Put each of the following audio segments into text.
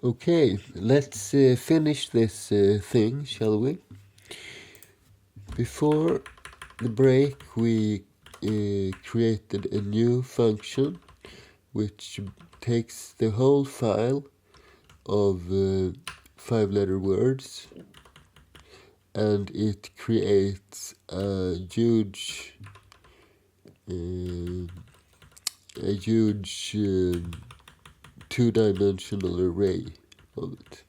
Okay, let's finish this thing, shall we? Before the break, we created a new function which takes the whole file of 5-letter words and it creates a huge two-dimensional array of it.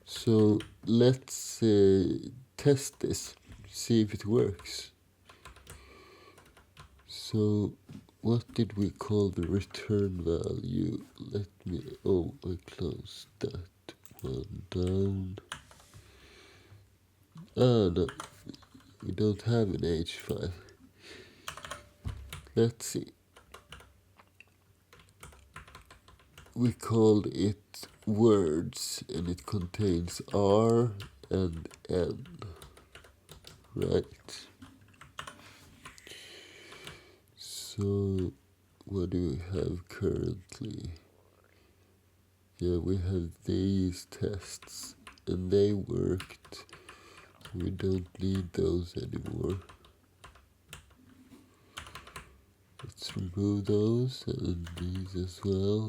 So let's test this, see if it works. So what did we call the return value? I closed that one down. No, we don't have an H file. Let's see. We called it words and it contains R and N, right? So what do we have currently? Yeah, we have these tests and they worked. We don't need those anymore. Let's remove those and these as well.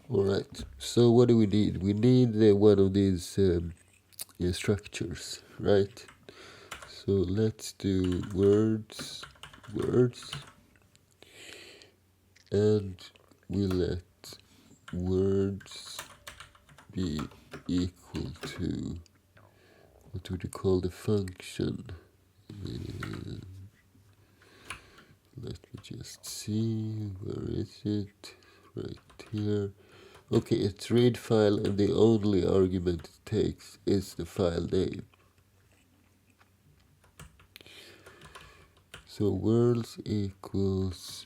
Alright, so what do we need? We need one of these structures, right? So let's do words, and we let words be equal to, what would you call the function? Let me just see, where is it? Right here. Okay, it's read file and the only argument it takes is the file name. So words equals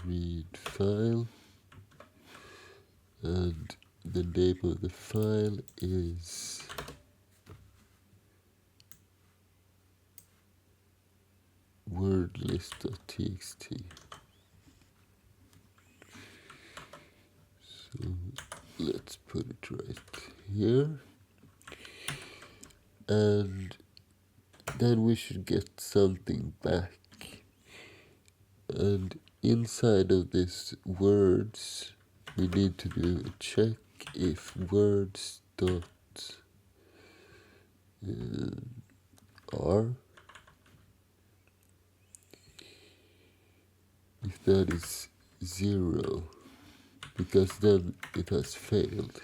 read file and the name of the file is wordlist.txt. So let's put it right here. And then we should get something back. And inside of this words, we need to do a check if words dot R, if that is 0, because then it has failed.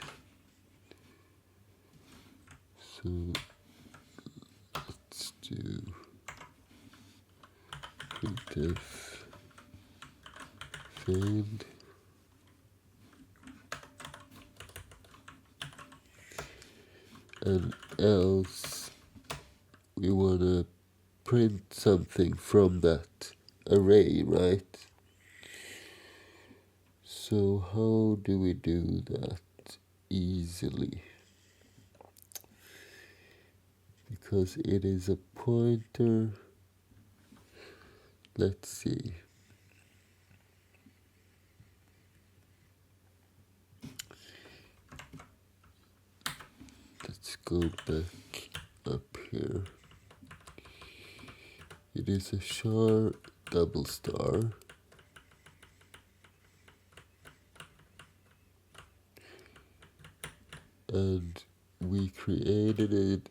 So let's do printf failed. And else we want to print something from that array, right? So how do we do that easily? Because it is a pointer. Let's see. Let's go back up here. It is a char double star. And we created it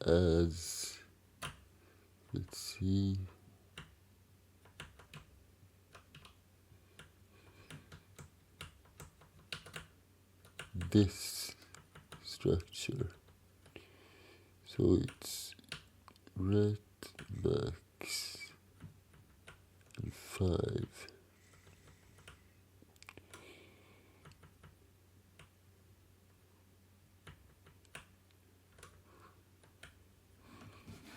as, let's see, this structure. So it's ret max and 5.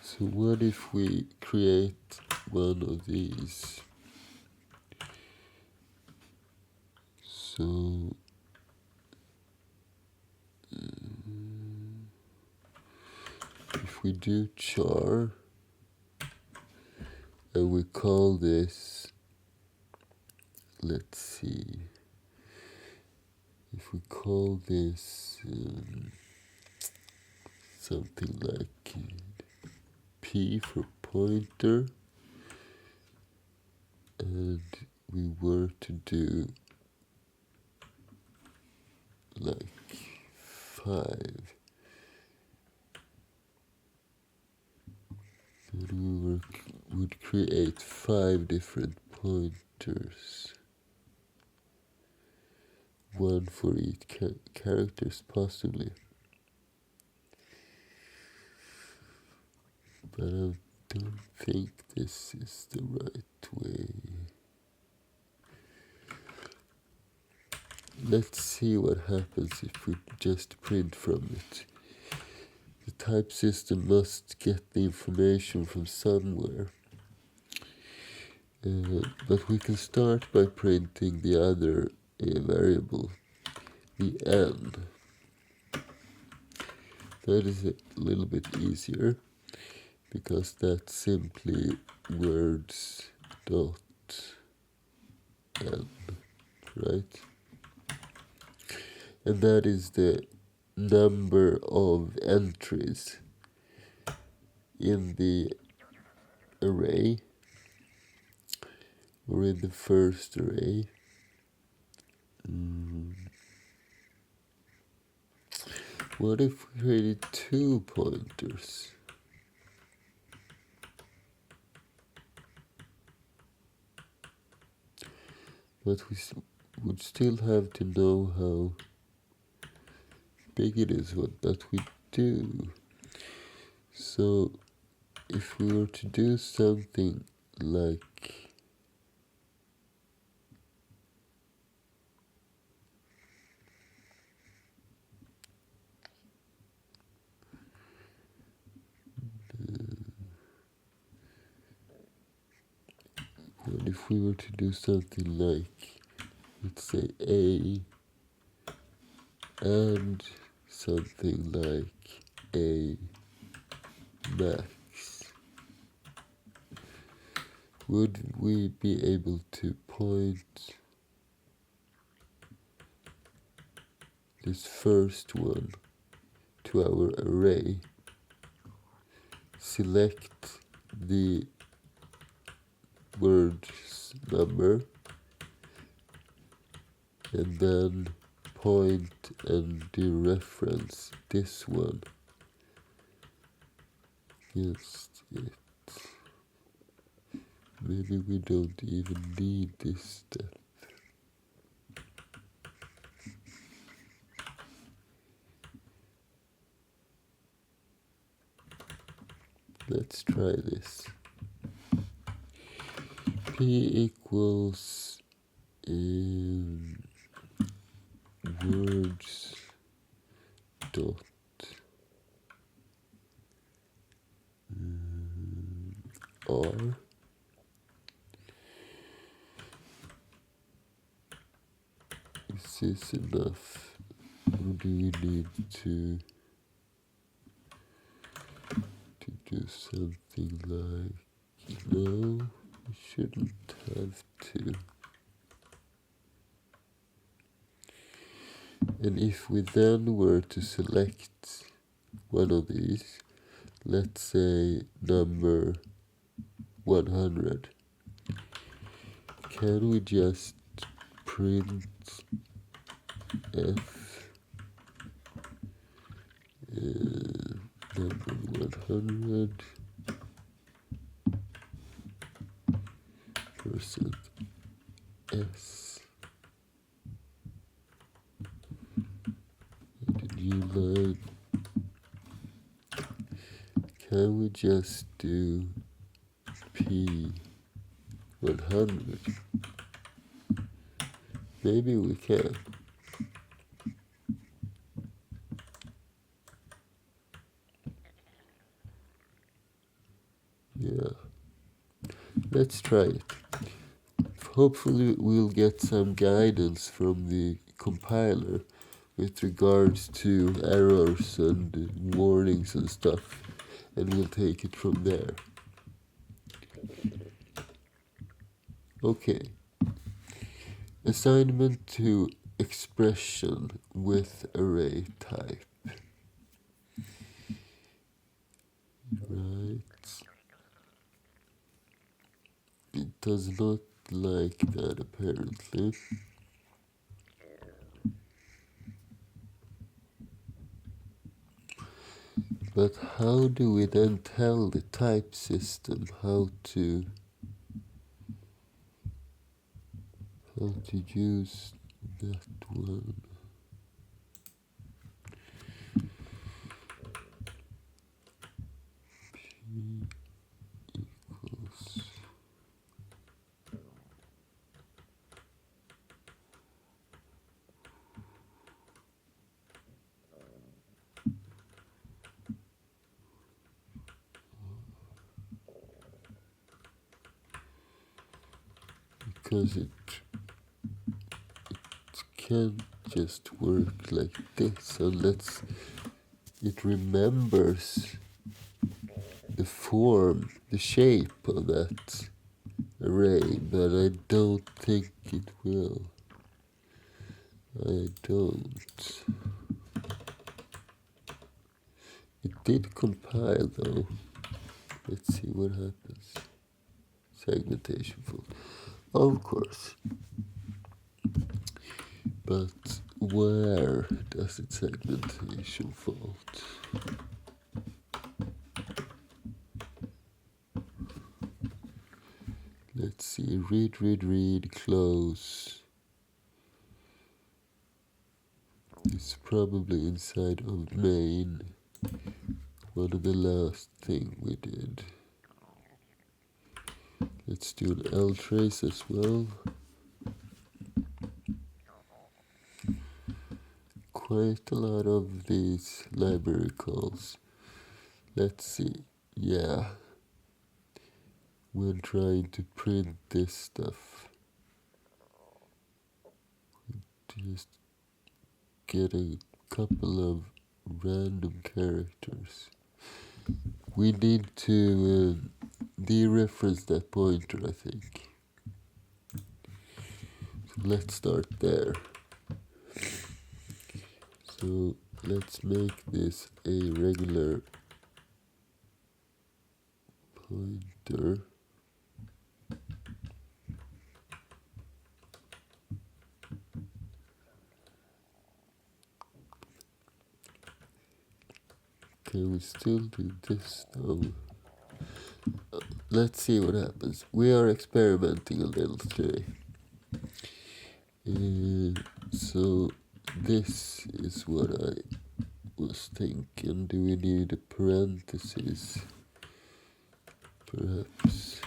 So what if we create one of these? So if if we do char and we call this, let's see, if we call this something like P for pointer, and we were to do like 5, then we would create 5 different pointers, one for each characters possibly. But I don't think this is the right way. Let's see what happens if we just print from it. The type system must get the information from somewhere. But we can start by printing the other variable, the n. That is a little bit easier, because that's simply words dot n, right? And that is the number of entries in the array, or in the first array. What if we created 2 pointers? But we would still have to know how big it is, that we do. So if we were to do something like let's say A and something like A max, would we be able to point this first one to our array, select the word's number, and then point and dereference this one against it? Maybe we don't even need this step. Let's try this. P equals words dot R. Is this enough, or do we need to do something like, no, we shouldn't have to. And if we then were to select one of these, let's say number 100, can we just print F number 100 percent S, and a new line? Can we just do P 100? Maybe we can. Yeah, let's try it. Hopefully we'll get some guidance from the compiler with regards to errors and warnings and stuff. and we'll take it from there. Okay. Assignment to expression with array type. Right. It does not like that apparently. But how do we then tell the type system how to use that one? P equals because it can't just work like this unless it remembers the form, the shape of that array, but I don't think it will. I don't. It did compile though. Let's see what happens. Segmentation fault. Of course. But where does it segmentation fault? Let's see. Read, close. It's probably inside of main. One of the last thing we did. Let's do an L trace as well. Quite a lot of these library calls. Let's see. Yeah. When trying to print this stuff. Just get a couple of random characters. We need to dereference that pointer, I think. So let's start there. So let's make this a regular pointer. Can we still do this though? Let's see what happens. We are experimenting a little today. So this is what I was thinking. Do we need a parenthesis? Perhaps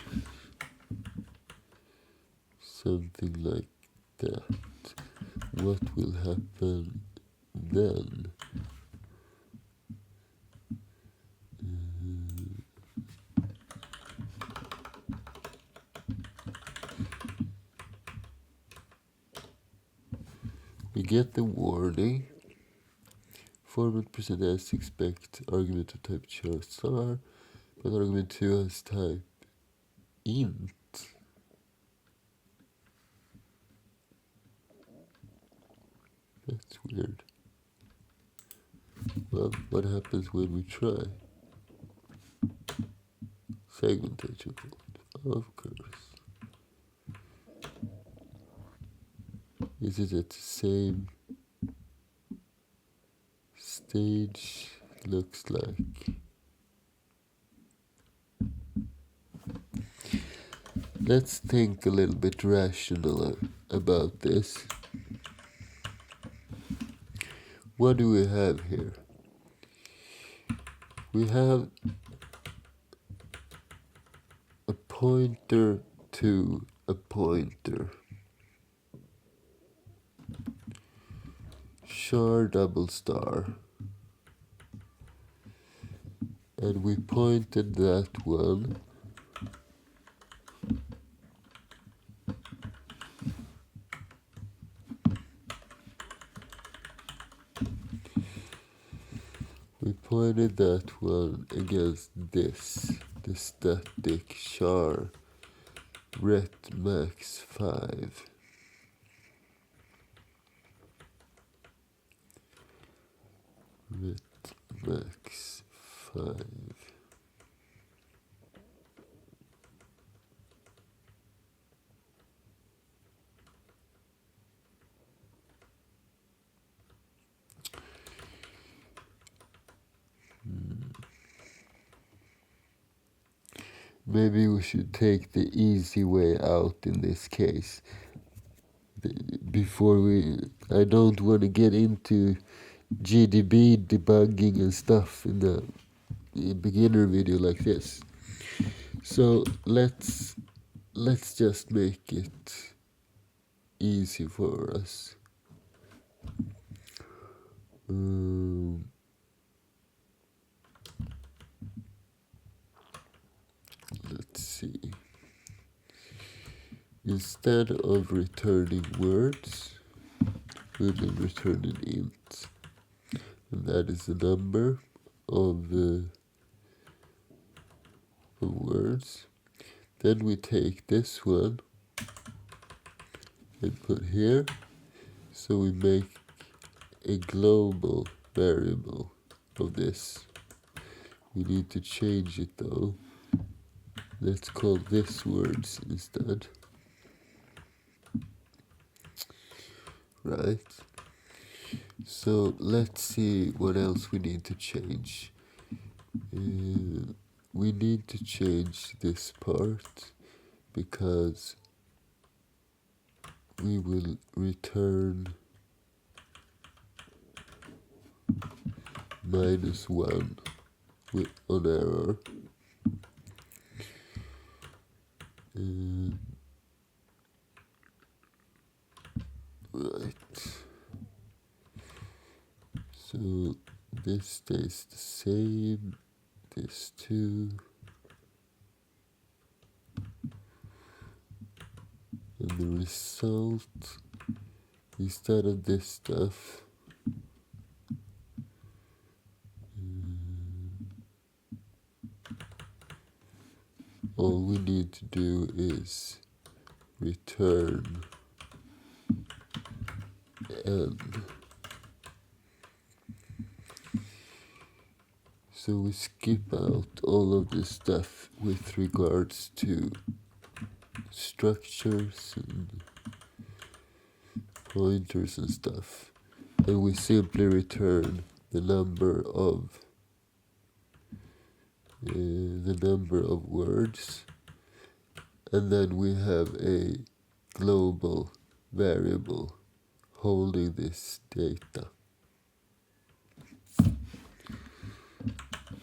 something like that. What will happen then? We get the warning. Format present as expect argument of type char star, but argument 2 has type int. That's weird. Well, what happens when we try? Segmentation fault, of course. Is it at the same stage? Looks like. Let's think a little bit rational about this. What do we have here? We have a pointer to a pointer. Char double star. And we pointed that one We pointed that one against this, the static char ret max 5. Ret max 5. Maybe we should take the easy way out in this case. I don't want to get into GDB debugging and stuff in the beginner video like this. So let's just make it easy for us. Let's see. Instead of returning words, we will return an int, and that is the number of words. Then we take this one and put here, so we make a global variable of this. We need to change it though. Let's call this words instead. Right? So let's see what else we need to change. We need to change this part because we will return -1 on error. Right. So this stays the same, this too. And the result, instead of this stuff, all we need to do is return n. So we skip out all of this stuff with regards to structures and pointers and stuff, and we simply return the number of words, and then we have a global variable holding this data.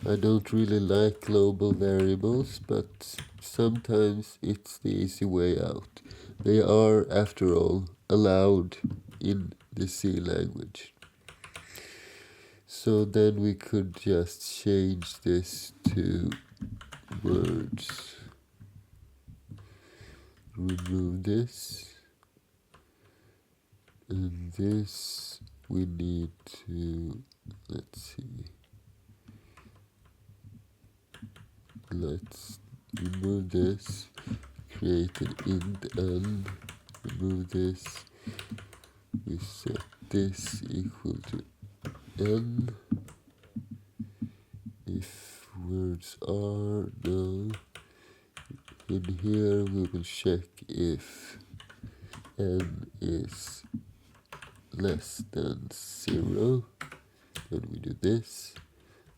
I don't really like global variables, but sometimes it's the easy way out. They are, after all, allowed in the C language. So then we could just change this to words. Remove this. And this we need to, let's see. Let's remove this, create an int n, remove this, we set this equal to n, if words are no, in here we will check if n is less than 0, then we do this,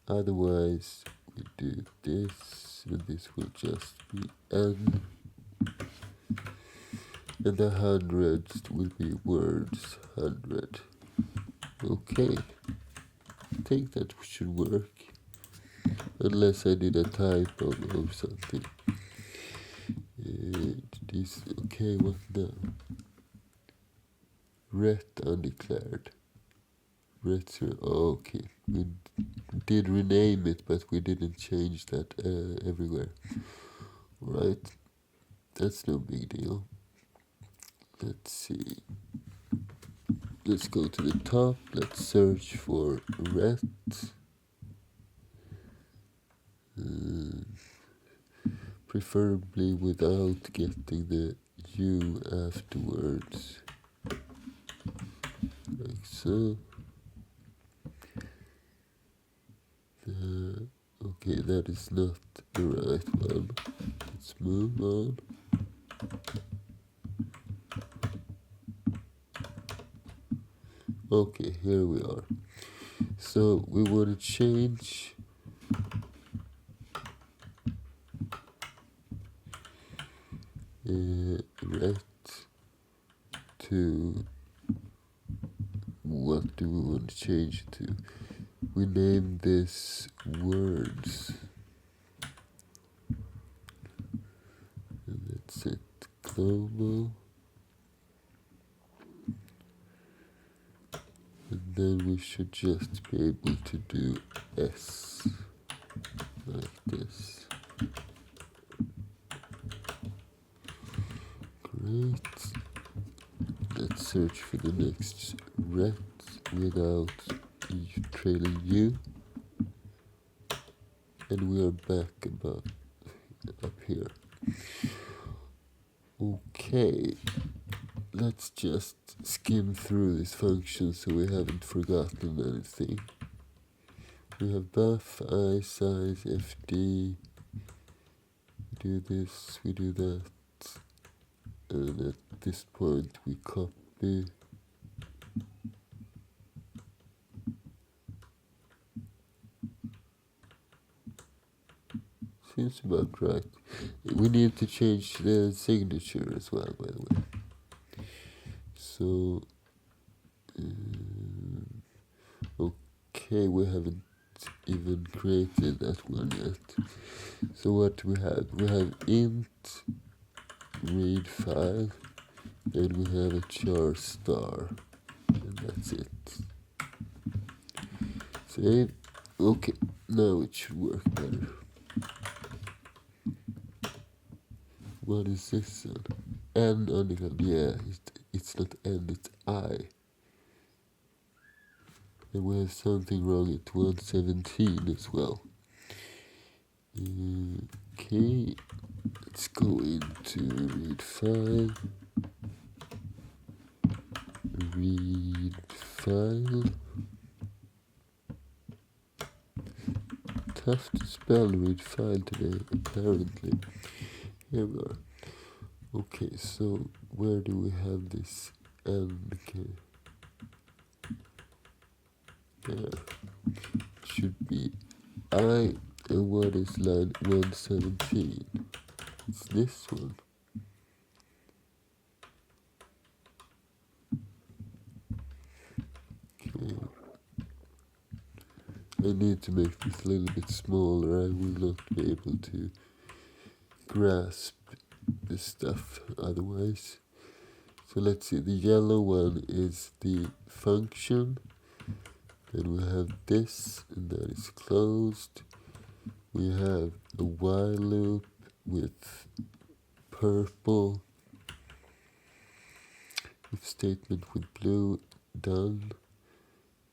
otherwise we do this, and this will just be n, and the hundreds will be words 100. Okay, I think that should work, unless I did a typo or something. Okay, what now? Ret undeclared. Ret 0, okay. We did rename it, but we didn't change that everywhere. Right, that's no big deal. Let's see. Let's go to the top. Let's search for ret. preferably without getting the U afterwards, like so. Okay, that is not the right one. Let's move on. Okay, here we are. So we want to change ret to, what do we want to change it to? We name this words. And that's it. Global. And then we should just be able to do S like this. Great. Let's search for the next ret without trailing U. And we are back up here. Okay, let's just skim through this function so we haven't forgotten anything. We have buff, I, size, FD. We do this, we do that. And at this point we copy. Seems about right. We need to change the signature as well, by the way. So, okay, we haven't even created that one yet. So what do we have? We have int read file, and we have a char star, and that's it. Save. Okay, now it should work better. What is this then? N on the, yeah, it's not N, it's I. And we have something wrong at 117 as well. Okay, let's go into read file. Read file. Tough to spell read file today, apparently. Here we are. Okay, so where do we have this N? Okay. There. Should be I, and what is line 117? It's this one. Okay. I need to make this a little bit smaller. I will not be able to grasp this stuff otherwise. So let's see, the yellow one is the function. Then we have this, and that is closed. We have a while loop with purple. If statement with blue, done.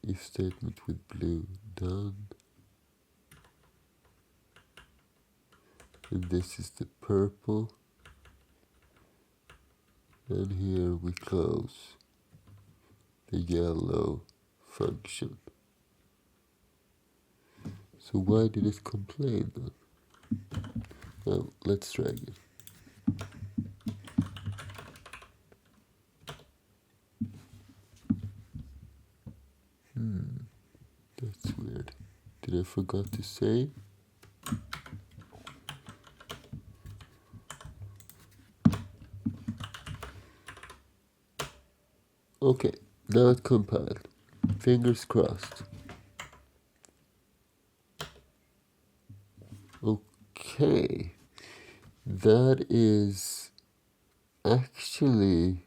If statement with blue, done. And this is the purple. And here we close the yellow function. So why did it complain then? Well, let's try again. That's weird. Did I forget to say? Okay, now it compiled. Fingers crossed. Okay, that is actually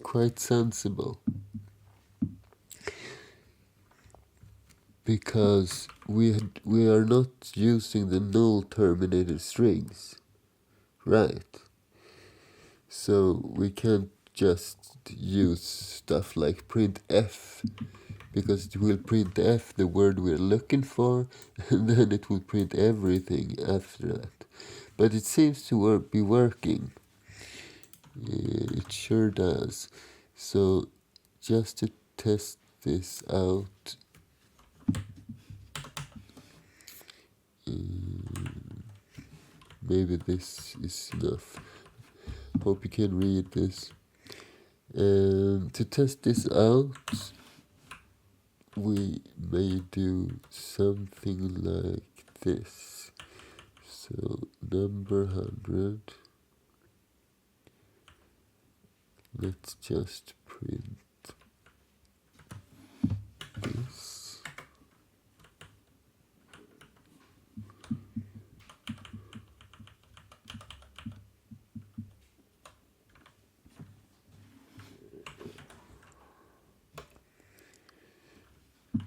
quite sensible. Because we are not using the null terminated strings, right? So we can't just use stuff like printf because it will print F, the word we're looking for, and then it will print everything after that. But it seems to be working. It sure does. So just to test this out, maybe this is enough. Hope you can read this. To test this out, we may do something like this. So number 100, let's just print this.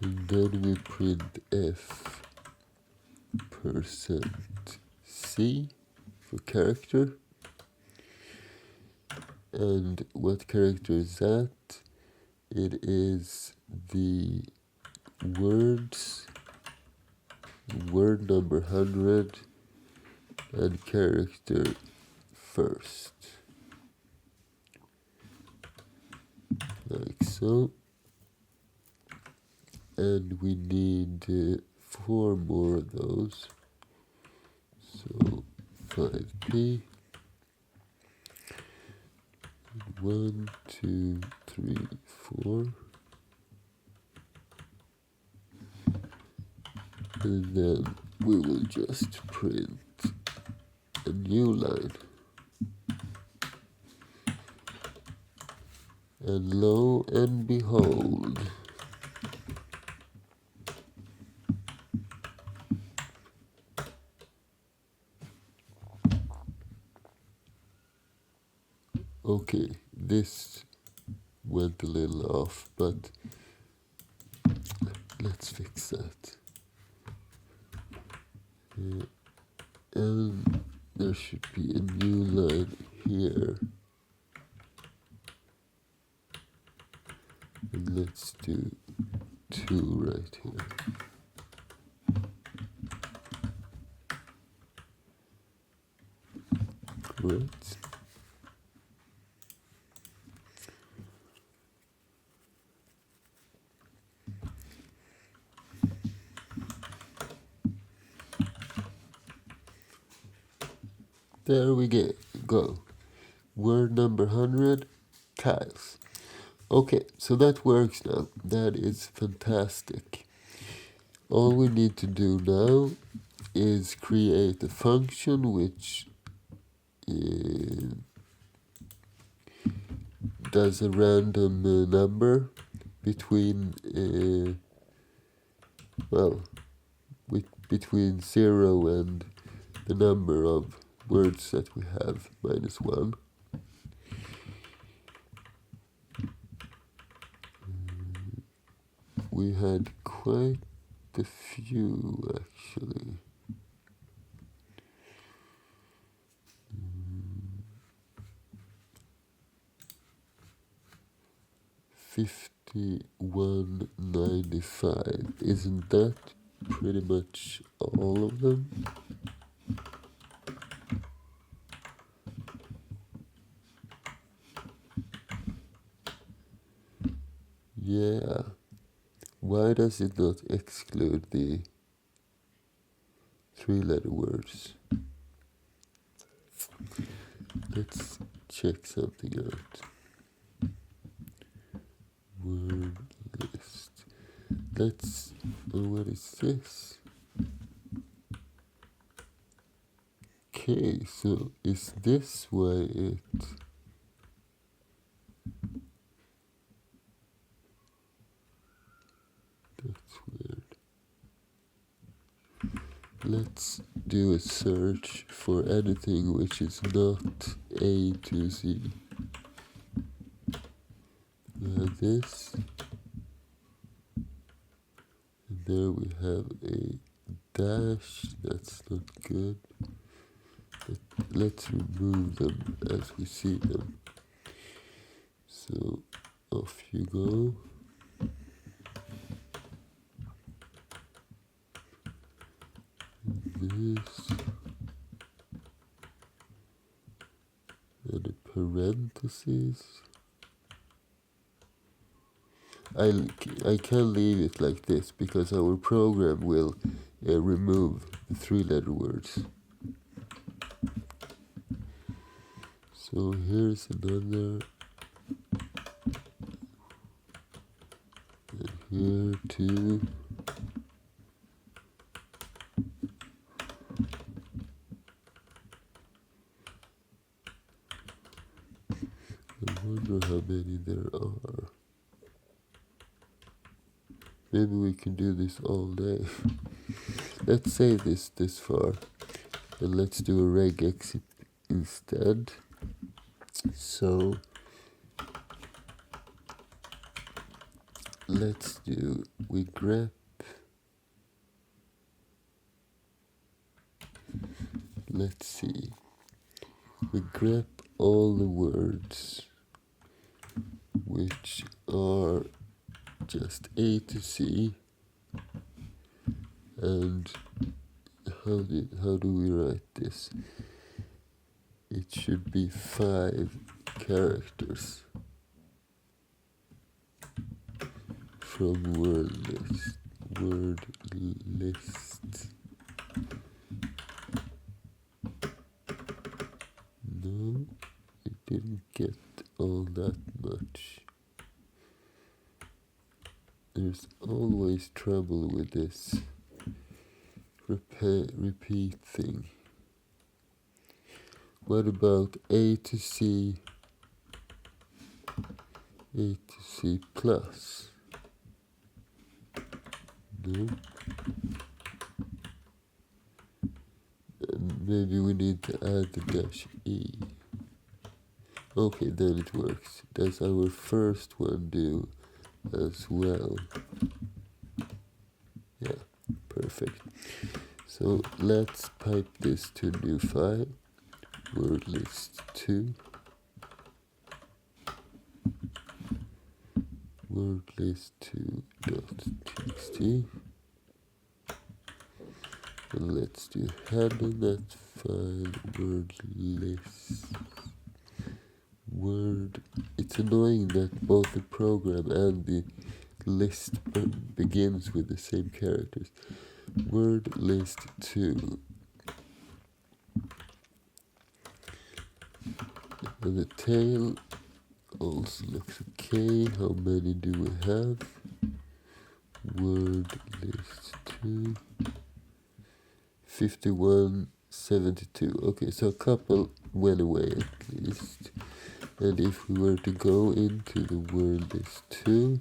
And then we print F %C for character. And what character is that? It is the words, word number 100, and character first. Like so. And we need 4 more of those. So 5p. 1, 2, 3, 4. And then we will just print a new line. And lo and behold, okay, this went a little off, but let's fix that. And there should be a new line here. And let's do 2 right here. Great. There we go. Word number 100, tiles. Okay, so that works now. That is fantastic. All we need to do now is create a function which does a random number between between 0 and the number of words that we have, -1. We had quite a few actually. 5195. Isn't that pretty much all of them? Yeah. Why does it not exclude the 3-letter words? Let's check something out. Word list. What is this? Okay, so is this why it... That's weird. Let's do a search for anything which is not A to Z. We have this. And there we have a dash. That's not good. But let's remove them as we see them. So off you go. this and a parenthesis. I can leave it like this because our program will remove the three-letter words. So here's another, and here too. I wonder how many there are. Maybe we can do this all day. Let's save this far, and let's do a regexit instead. So let's do, we grep, let's see, we grep all the words which are just A to C, and how do we write this? It should be 5 characters from word list. No, it didn't get all that much. There's always trouble with this repeat thing. What about A to C plus? No. And maybe we need to add the dash E. Okay, then it works. Does our first one do as well? Yeah, perfect. So let's pipe this to a new file, word list 2, word list 2.txt, and let's do head on that file, word list. It's annoying that both the program and the list begins with the same characters. Word list 2. And the tail also looks okay. How many do we have? Word list 2. 51, 72. Okay, so a couple went away at least. And if we were to go into the word list 2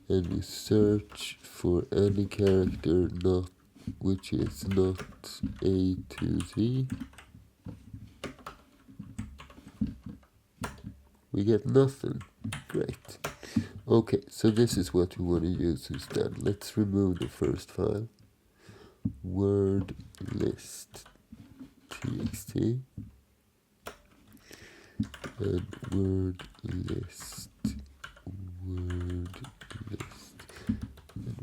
and we search for any character which is not A to Z, we get nothing. Great. Okay, so this is what we want to use instead. Let's remove the first file, word list txt, and word list, and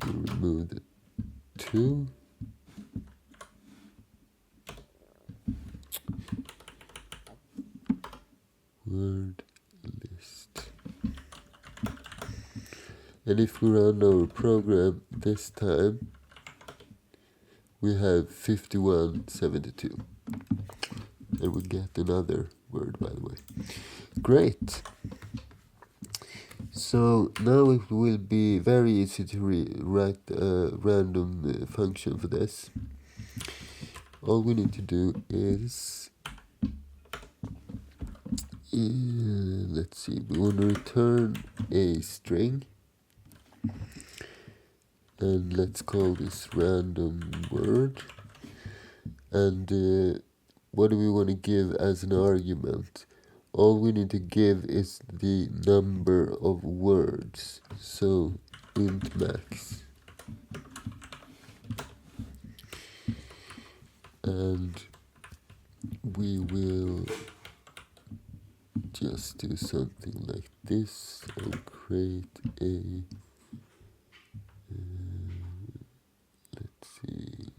we remove the 2, word list. And if we run our program this time, we have 5172. And we get another word, by the way. Great. So now it will be very easy to write a random function for this. All we need to do is, let's see, we want to return a string. And let's call this random word. And what do we want to give as an argument? All we need to give is the number of words. So int max. And we will just do something like this and create a, let's see,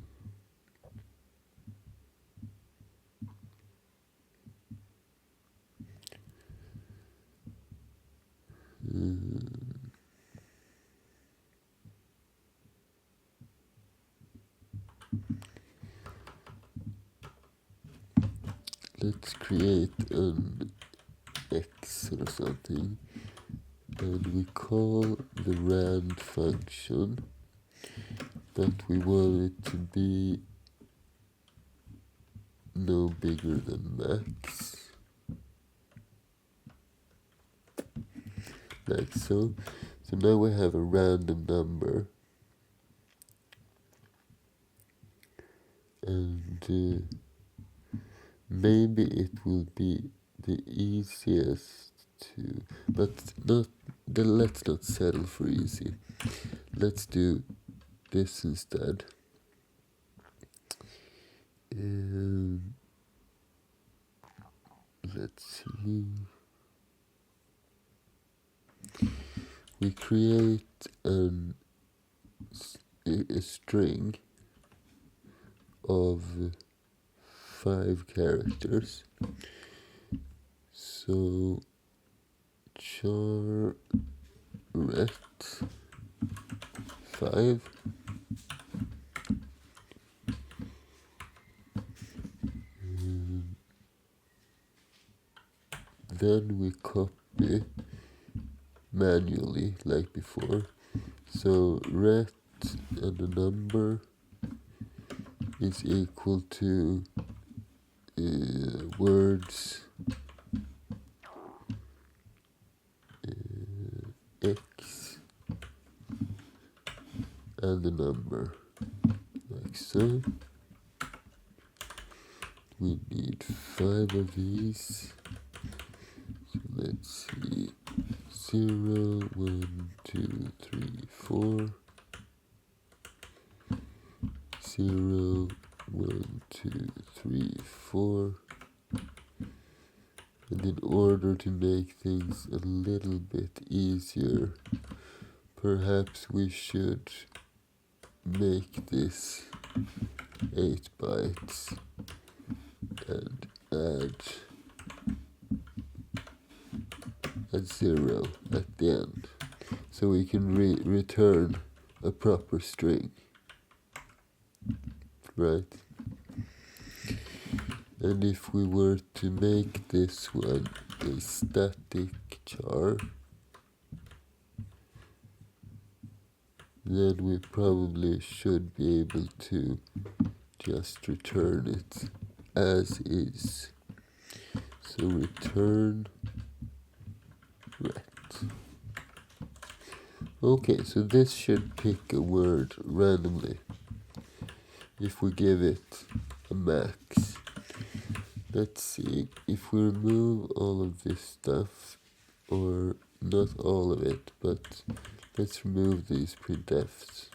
let's create an x or something, and we call the rand function, but we want it to be no bigger than max, like so. So now we have a random number, and maybe it will be the easiest to, but not. Then let's not settle for easy. Let's do this instead. Let's see. We create a string of 5 characters. So charret 5. Then we copy manually like before. So ret and the number is equal to words x and the number, like so. We need 5 of these. So let's see, 0, 1, 2, 3, 4. 0, 1, 2, 3, 4. And in order to make things a little bit easier, perhaps we should make this 8 bytes and add a 0 at the end, so we can return a proper string, right? And if we were to make this one a static char, then we probably should be able to just return it as is. So return ret. Okay, so this should pick a word randomly if we give it a max. Let's see, if we remove all of this stuff, or not all of it, but let's remove these printfs.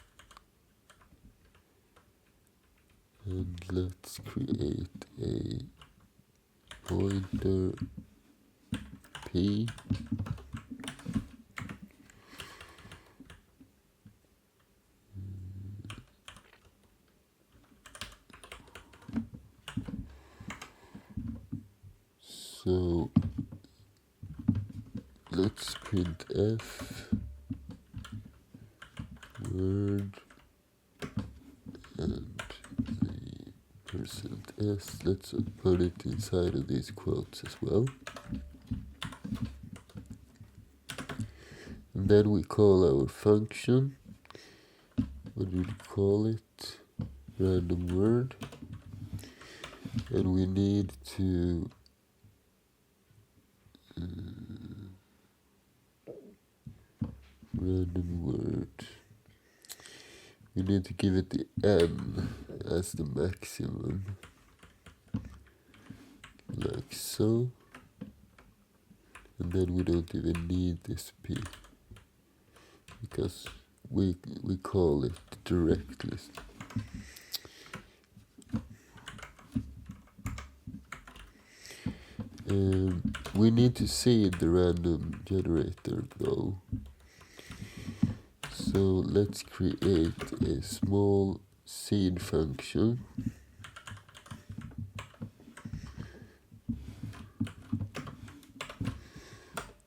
And let's create a pointer p. So let's print f word and the %s. Let's put it inside of these quotes as well. And then we call our function. What do we call it? Random word. And we need to random word. We need to give it the n as the maximum, like so. And then we don't even need this p, because we call it directly. We need to seed the random generator though. So let's create a small seed function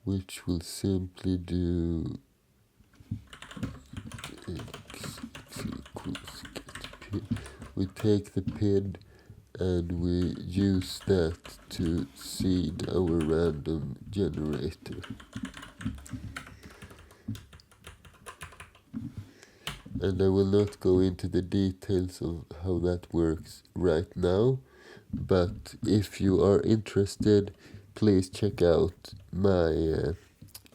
which will simply do x equals get PID. We take the PID and we use that to seed our random generator. And I will not go into the details of how that works right now, but if you are interested, please check out my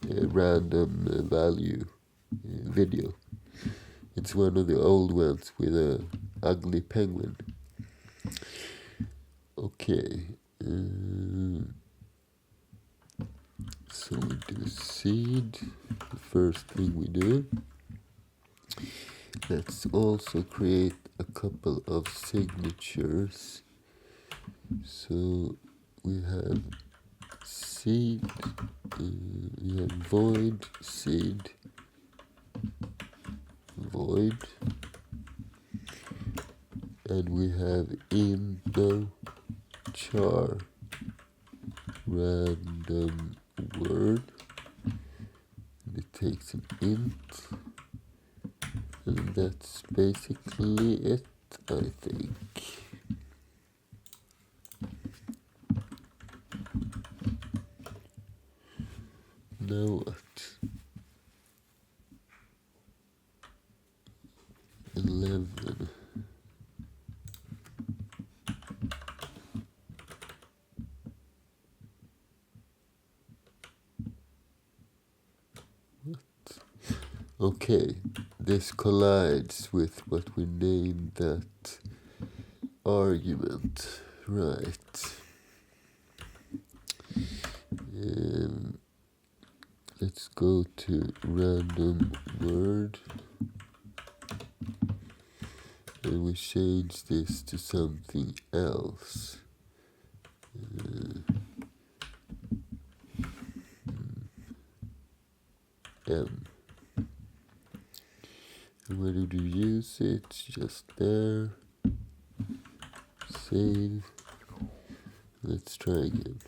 random value video. It's one of the old ones with a ugly penguin. Okay, so we do seed, the first thing we do. Let's also create a couple of signatures. So we have seed, we have void, seed, void, and we have indo char random word, and it takes an int, and that's basically it, I think. Now what? 11. Okay, this collides with what we named that argument, right? Let's go to random word, and we change this to something else. M. And where do you use it? Just there. Save. Let's try again.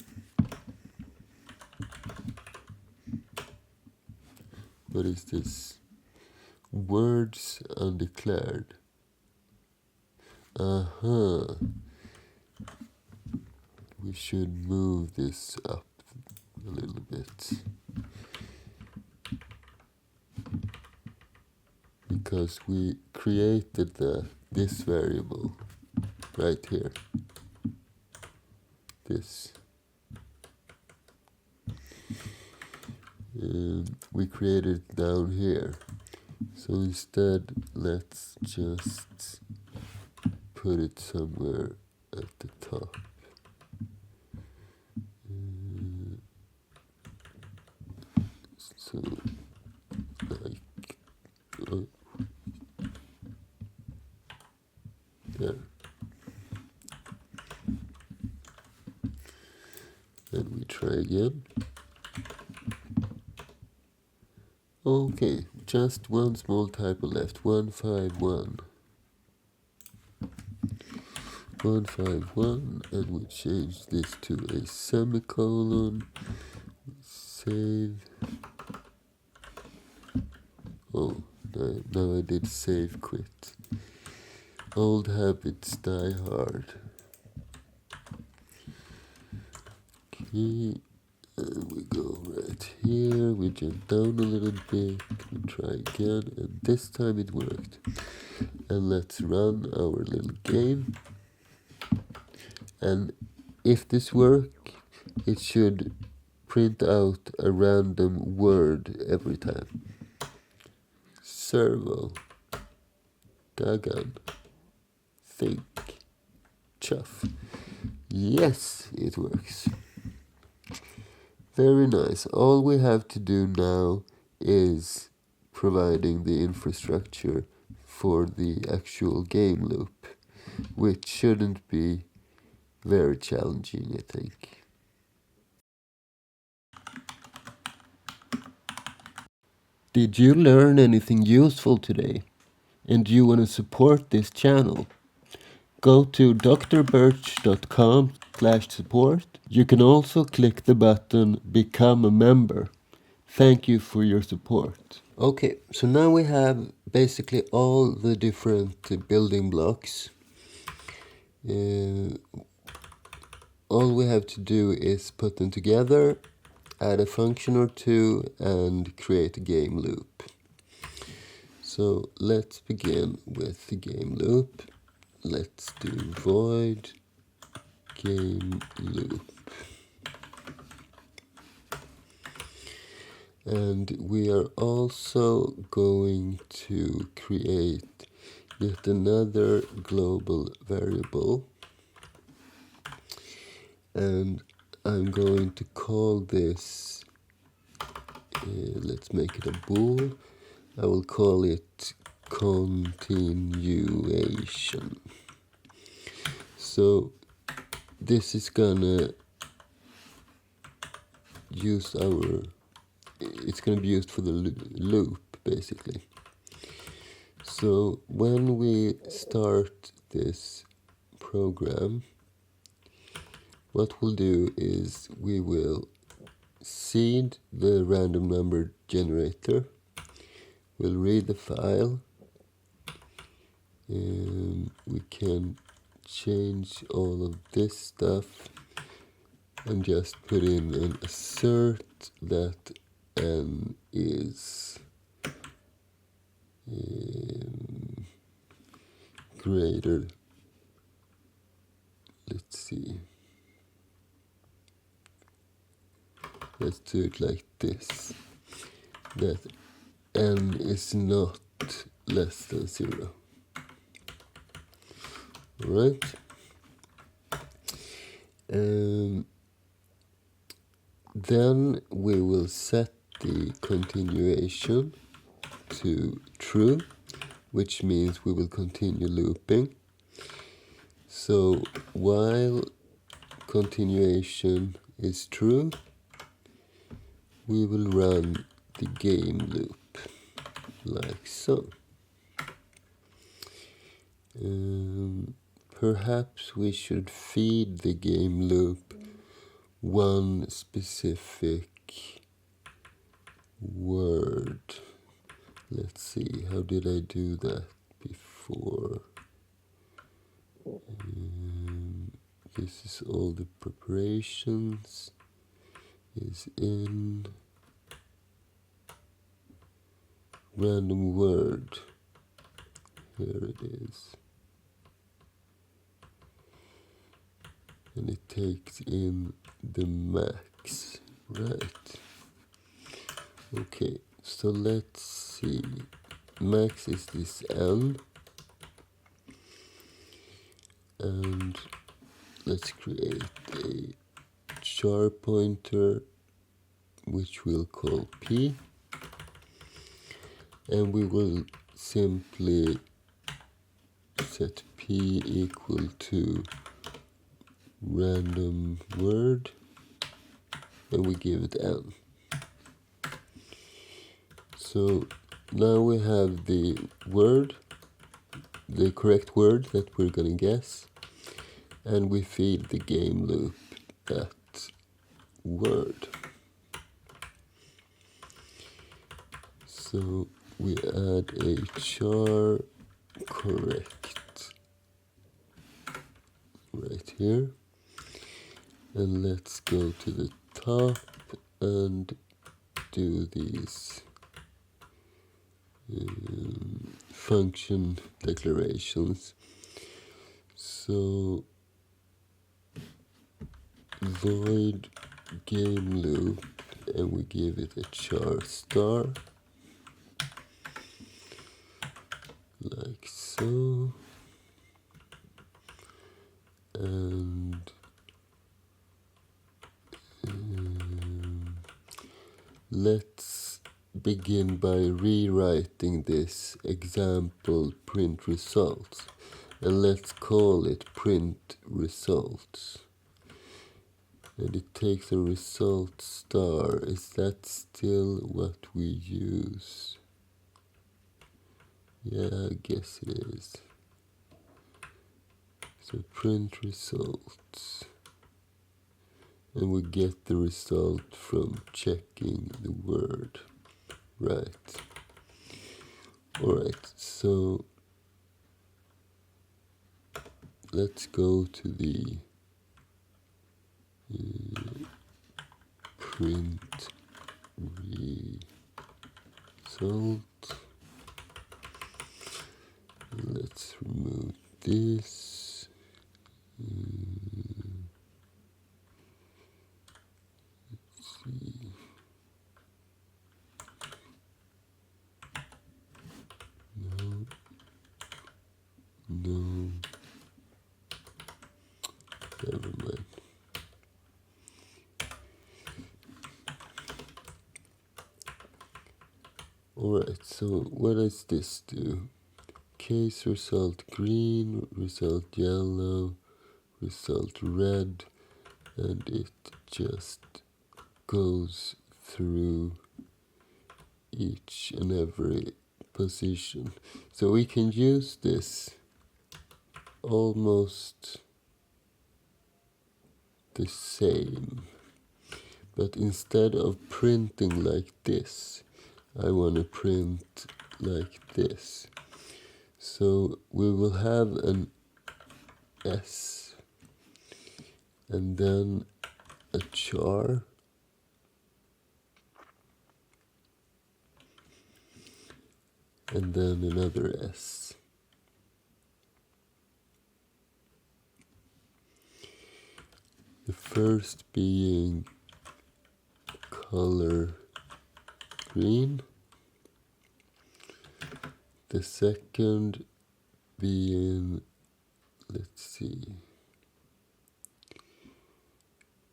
What is this? Words undeclared. Aha. We should move this up a little bit. Because we created this variable right here. This. We created it down here. So instead, let's just put it somewhere at the top. So, like, there. And we try again. Okay, just one small typo left. 151. 151, and we change this to a semicolon. Save. Oh, now I did save quit. Old habits die hard. Okay, and we go right here. We jump down a little bit. We try again, and this time it worked. And let's run our little game. And if this works, it should print out a random word every time. Servo, Dagan, think, chuff. Yes, it works. Very nice. All we have to do now is providing the infrastructure for the actual game loop, which shouldn't be very challenging, I think. Did you learn anything useful today? And do you want to support this channel? Go to drbirch.com/support. You can also click the button Become a Member. Thank you for your support. Okay, so now we have basically all the different building blocks. all we have to do is put them together, add a function or two, and create a game loop. So let's begin with the game loop. Let's do void game loop. And we are also going to create yet another global variable. And I'm going to call this, let's make it a bool. I will call it continuation. So this is gonna use it's gonna be used for the loop basically. So when we start this program, what we'll do is we will seed the random number generator. We'll read the file. We can change all of this stuff and just put in an assert that n is greater. Let's see. Let's do it like this. That n is not less than 0. Alright. Then we will set the continuation to true, which means we will continue looping. So while continuation is true, we will run the game loop like so. Perhaps we should feed the game loop one specific word. Let's see, how did I do that before? This is all the preparations. Is in random word. Here it is. And it takes in the max, right? Okay, so let's see. Max is this n. And let's create a char pointer, which we'll call p. And we will simply set p equal to random word, and we give it n. So now we have the word, the correct word that we're gonna guess, and we feed the game loop that word. So we add a char correct right here. And let's go to the top and do these function declarations. So void game loop, and we give it a char star like so. And let's begin by rewriting this example print results, and let's call it print results. And it takes a result star. Is that still what we use? Yeah, I guess it is. So print results. And we get the result from checking the word. Right. Alright, so let's go to the print result. Let's remove this. Let's see. No. No. Never mind. Alright, so what does this do? Case result green, result yellow, result red, and it just goes through each and every position. So we can use this almost the same, but instead of printing like this, I want to print like this. So we will have an S and then a char and then another S. The first being color green, the second being, let's see,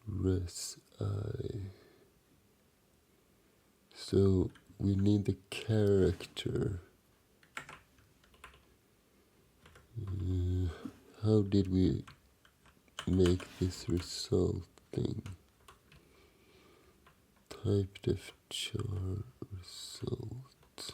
res I. So we need the character. How did we make this result thing? Type def char result.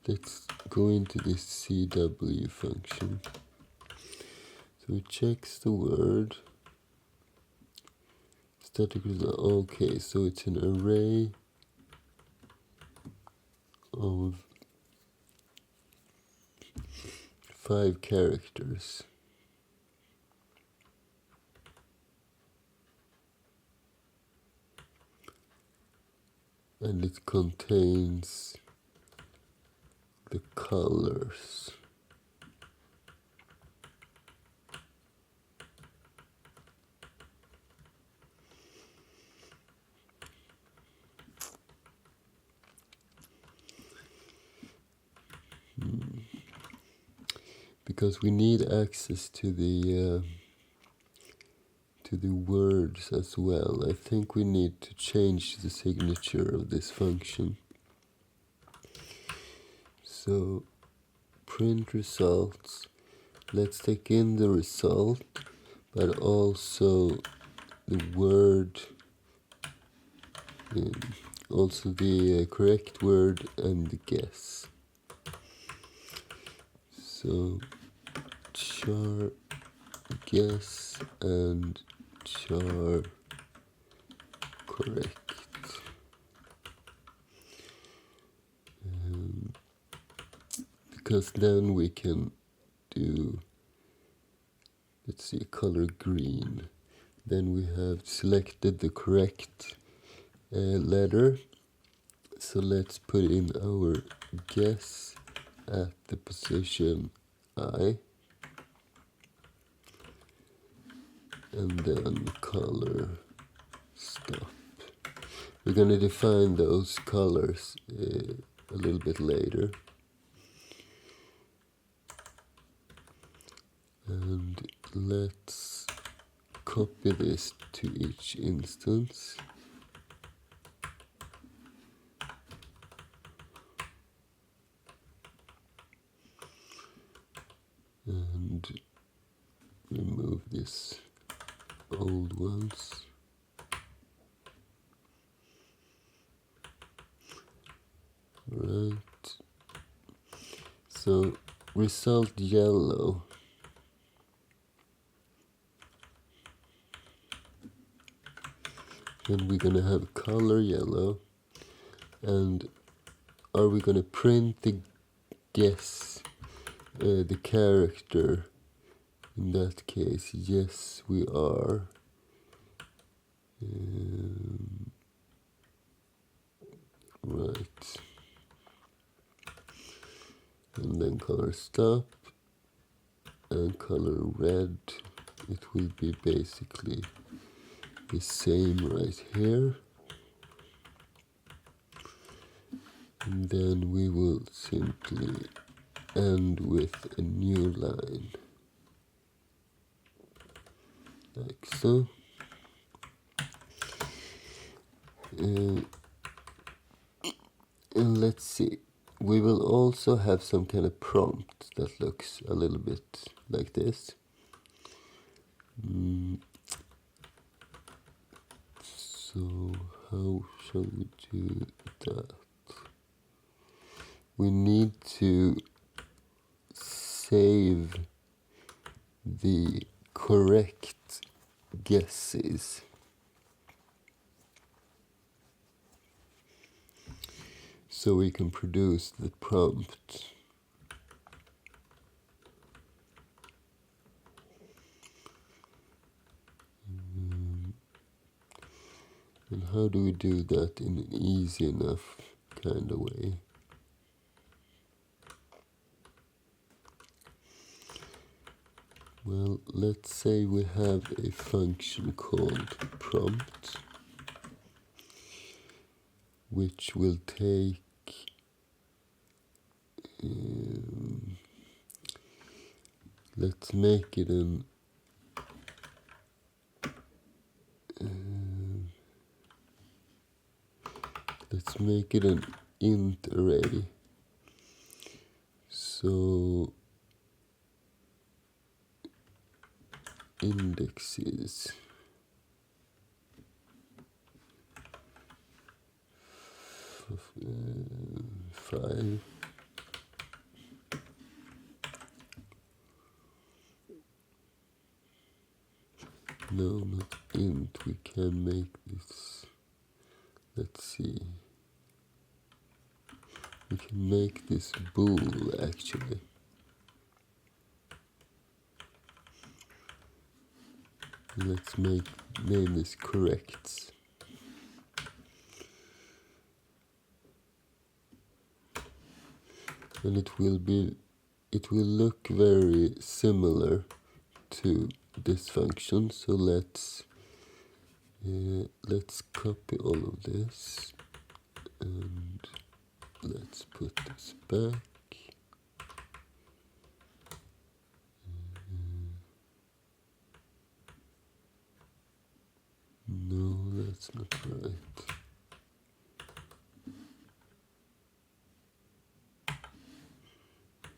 Let's go into this CW function. So it checks the word. Static result. Okay, so it's an array of 5 characters. And it contains the colors. Because we need access to the words as well. I think we need to change the signature of this function. So print results. Let's take in the result, but also the word, also the correct word and the guess. So char guess and char correct. Because then we can do, let's see, color green. Then we have selected the correct letter. So let's put in our guess at the position I. And then color stop. We're going to define those colors a little bit later. And let's copy this to each instance. And remove this old ones. Right. So result yellow. and we're gonna have color yellow. And are we gonna print the guess, the character? In that case, yes, we are. Right. And then color stop and color red. It will be basically the same right here. And then we will simply end with a new line. Like so. And let's see. We will also have some kind of prompt that looks a little bit like this. So how shall we do that? We need to save the correct guesses. So we can produce the prompt. And how do we do that in an easy enough kind of way? Well, let's say we have a function called prompt, which will take let's make it an int array. So indexes 5. No, not int. We can make this. Let's see. We can make this bool actually. Let's name this corrects. And it will look very similar to this function. So let's copy all of this and let's put this back. No, that's not right.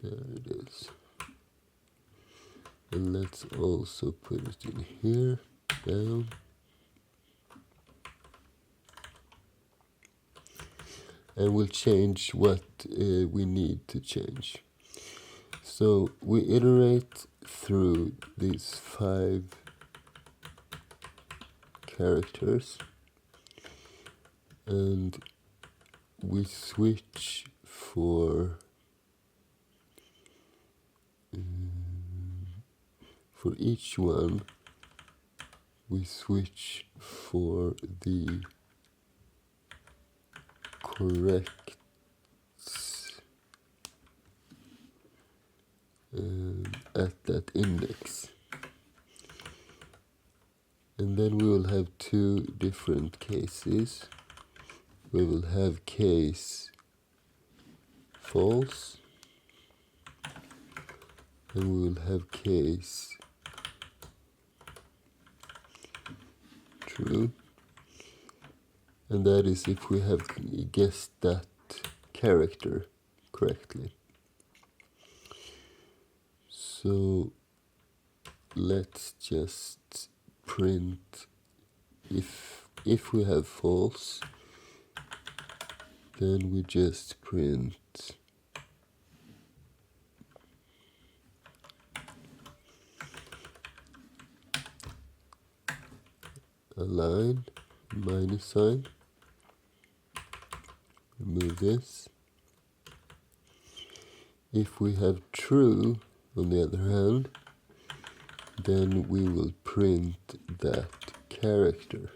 There it is. And let's also put it in here, down. And we'll change what we need to change. So we iterate through these 5 characters and we switch for each one. We switch for the correct at that index. And then we will have 2 different cases. We will have case false and we will have case true. And that is if we have guessed that character correctly. So let's just print if we have false, then we just print a line minus sign. Remove this. If we have true, on the other hand, then we will print that character,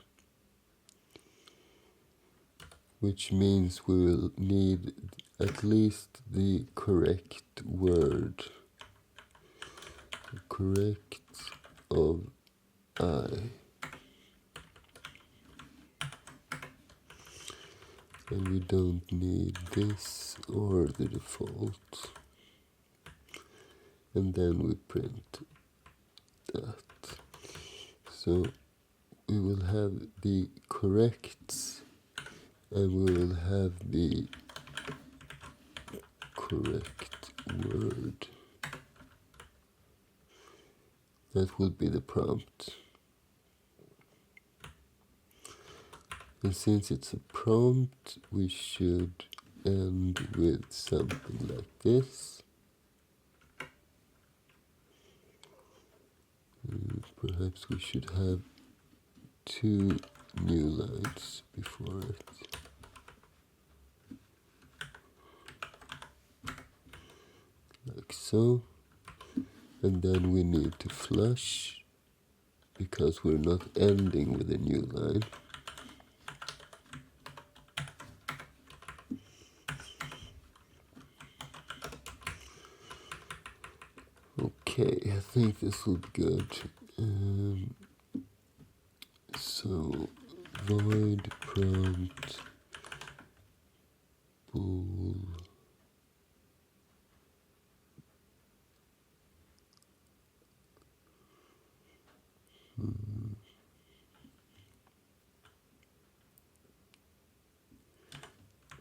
which means we will need at least the correct word, correct of I. And we don't need this or the default. And then we print that. So we will have the corrects and we will have the correct word. That will be the prompt. And since it's a prompt, we should end with something like this. Perhaps we should have 2 new lines before it. Like so. And then we need to flush, because we're not ending with a new line. Okay, I think this will be good. So void prompt bool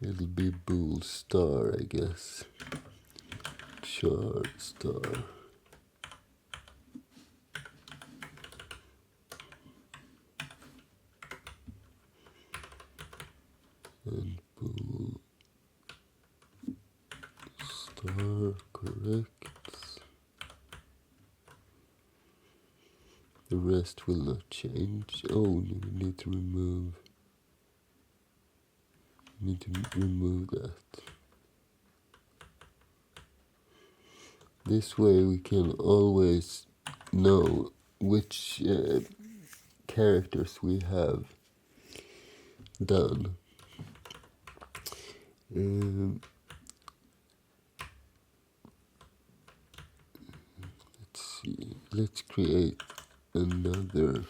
it'll be bool star, I guess. Char star. And bool star corrects. The rest will not change. Oh, we need to remove. Need to remove that. This way we can always know which characters we have done. Let's see. Let's create another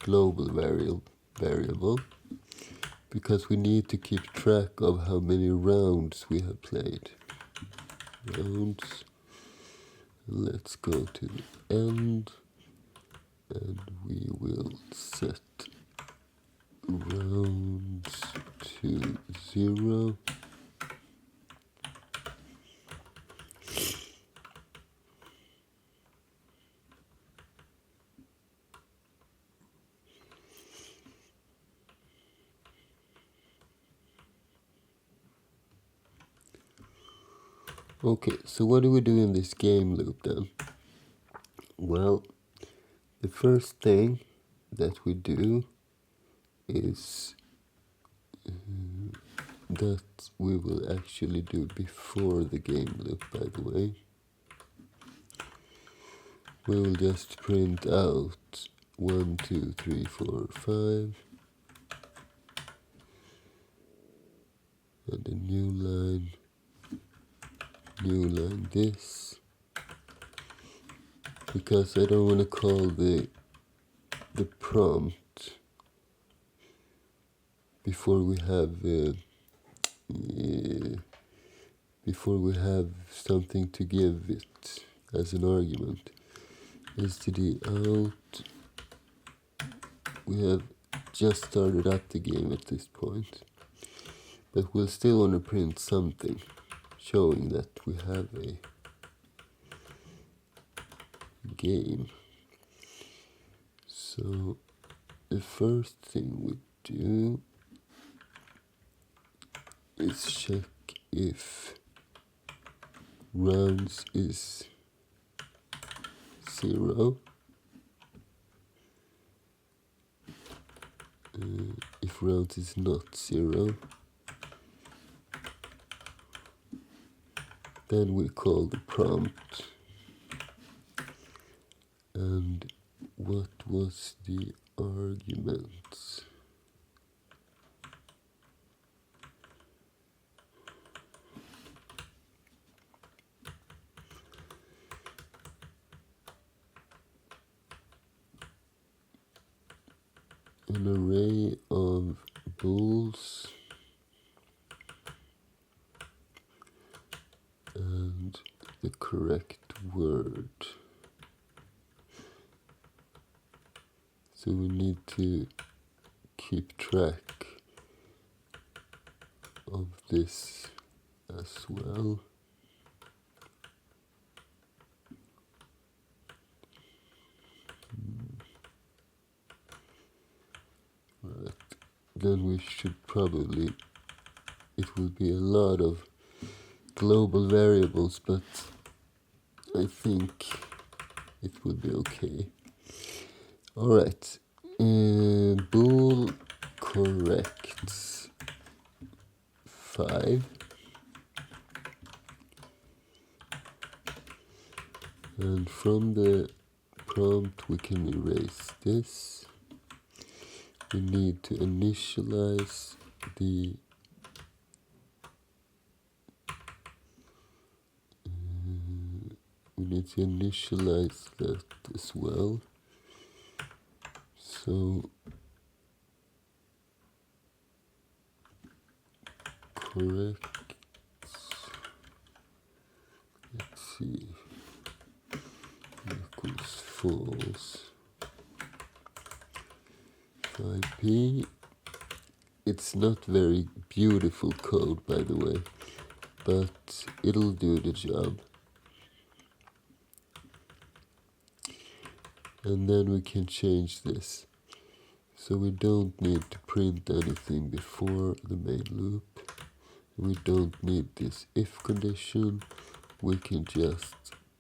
global variable, because we need to keep track of how many rounds we have played. Rounds. Let's go to the end, and we will set rounds to 0. Okay, so what do we do in this game loop then? Well, the first thing that we do is that we will actually do before the game loop, by the way. We will just print out 1, 2, 3, 4, 5. And a new line this, because I don't want to call the prompt before we have something to give it as an argument. std out. We have just started up the game at this point, but we'll still want to print something showing that we have a game. So the first thing we do is check if rounds is 0. if round is not 0, then we call the prompt. And what was the arguments? An array of bools and the correct word. So we need to keep track of this as well. Right. Then we should probably, it will be a lot of global variables, but I think it will be okay. Alright, bool corrects 5. And from the prompt we can erase this. We need to initialize the that as well. So correct, let's see, equals false. 5p. It's not very beautiful code, by the way, but it'll do the job. And then we can change this. So we don't need to print anything before the main loop. We don't need this if condition. We can just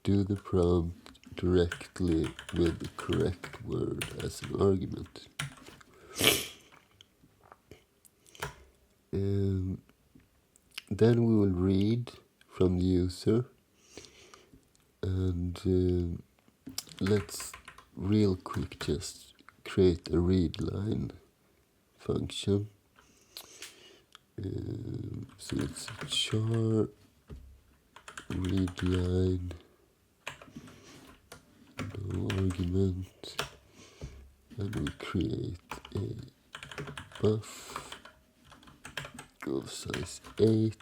do the prompt directly with the correct word as an argument. Then we will read from the user, and let's real quick just create a read line function. So it's a char read line, no argument, and we create a buff of size 8.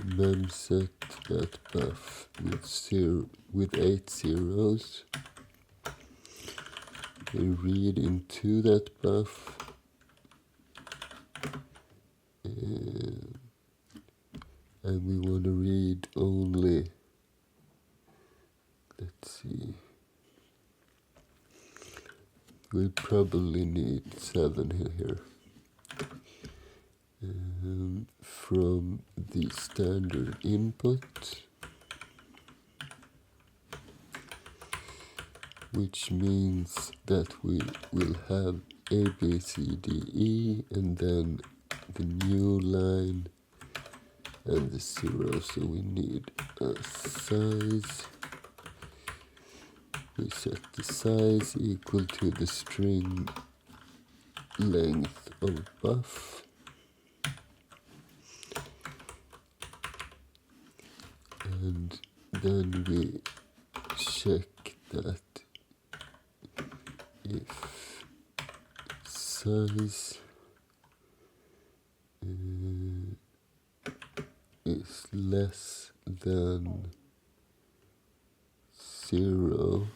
Mem set that buff with 8 zeros. We read into that buff. And we want to read only, let's see, we probably need 7 here. From the standard input, which means that we will have A, B, C, D, E, and then the new line and the 0. So we need a size. We set the size equal to the string length of buff. And then we check that if size is less than 0,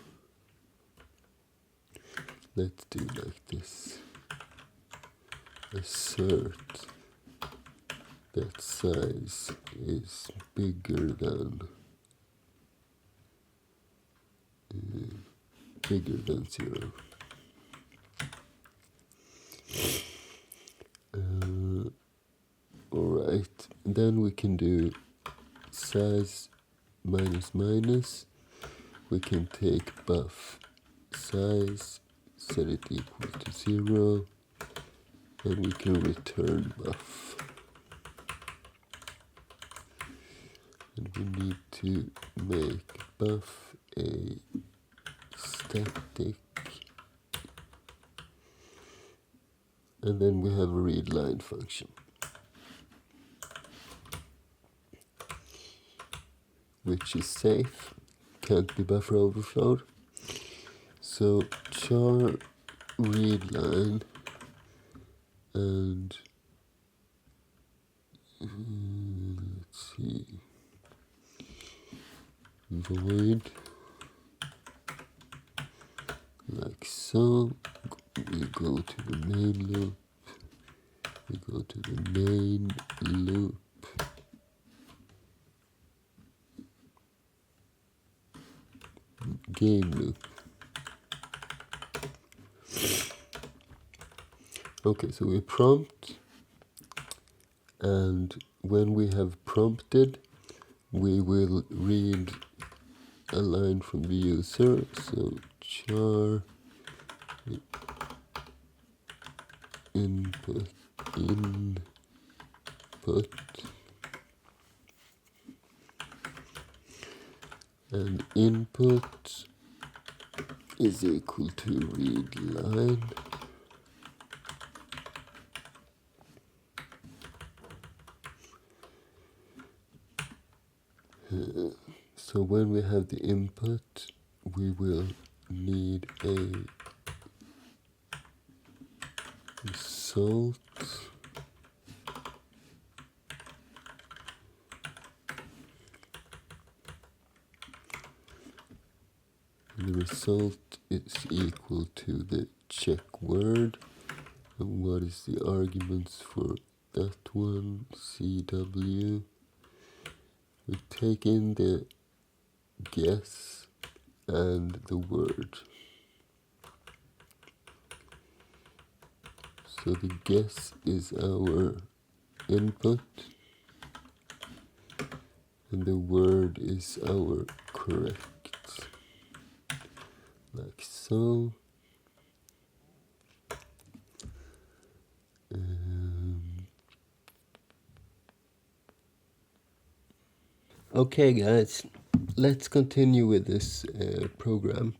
let's do like this. Assert that size is bigger than 0. Alright, then we can do size minus minus. We can take buff size set it equal to 0, and we can return buff. And we need to make buff a static, and then we have a readline function, which is safe, can't be buffer overflowed. So char readline and let's see, void like so. We go to the main loop, we go to the main loop, game loop. Okay, so we prompt, and when we have prompted, we will read a line from the user. So char input and input is equal to read line. So when we have the input, we will need a result, the result is equal to the check word. And what is the arguments for that one? CW. We take in the guess and the word. So the guess is our input, and the word is our correct, like so. Okay guys, let's continue with this program.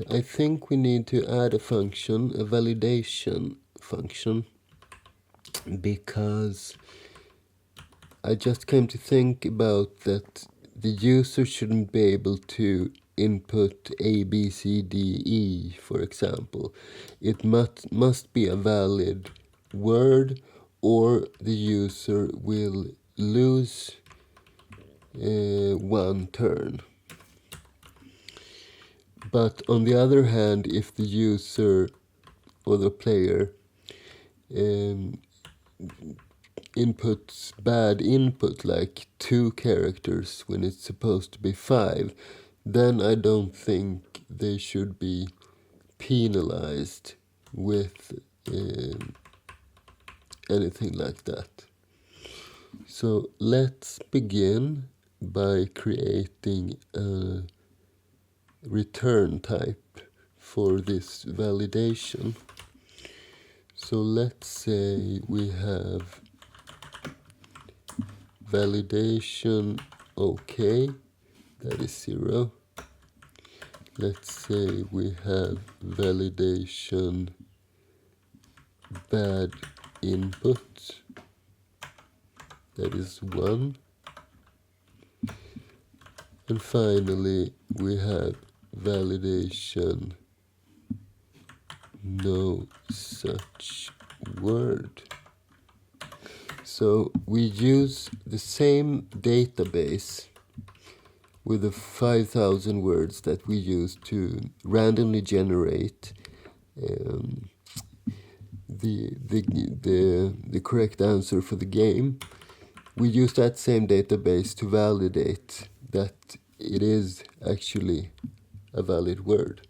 I think we need to add a function, a validation function, because I just came to think about that the user shouldn't be able to input A, B, C, D, E, for example. It must be a valid word, or the user will lose one turn. But on the other hand, if the user or the player inputs bad input, like 2 characters when it's supposed to be 5, then I don't think they should be penalized with anything like that. So let's begin by creating a return type for this validation. So let's say we have validation OK, that is 0. Let's say we have validation bad input, that is 1. And finally we have validation no such word. So we use the same database with the 5,000 words that we use to randomly generate the correct answer for the game. We use that same database to validate that it is actually a valid word.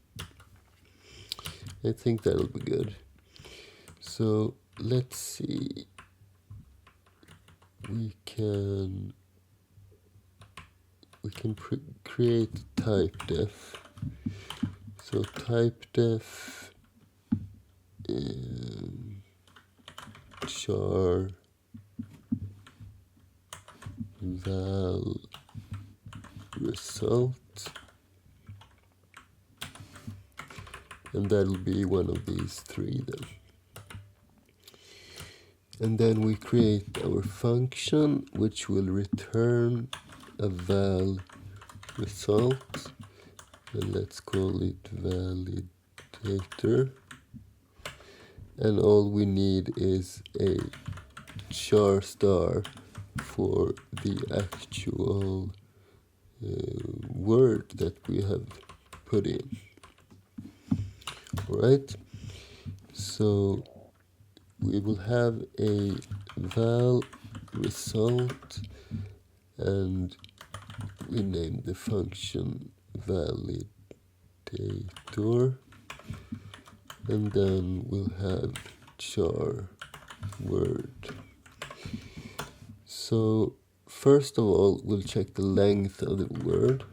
I think that'll be good. So let's see. We can create type def. So type def char val result, and that'll be one of these three then. And then we create our function which will return a val result, and let's call it validator. And all we need is a char star for the actual word that we have put in. Alright, so we will have a val result, and we name the function validator, and then we'll have char word. So first of all, we'll check the length of the word.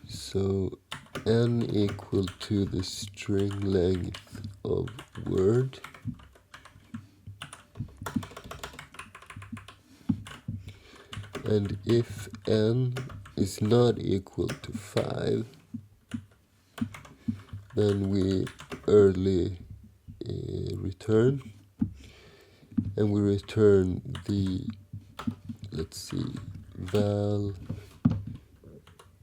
So n equal to the string length of word. And if n is not equal to 5, then we early return, and we return the, let's see, val,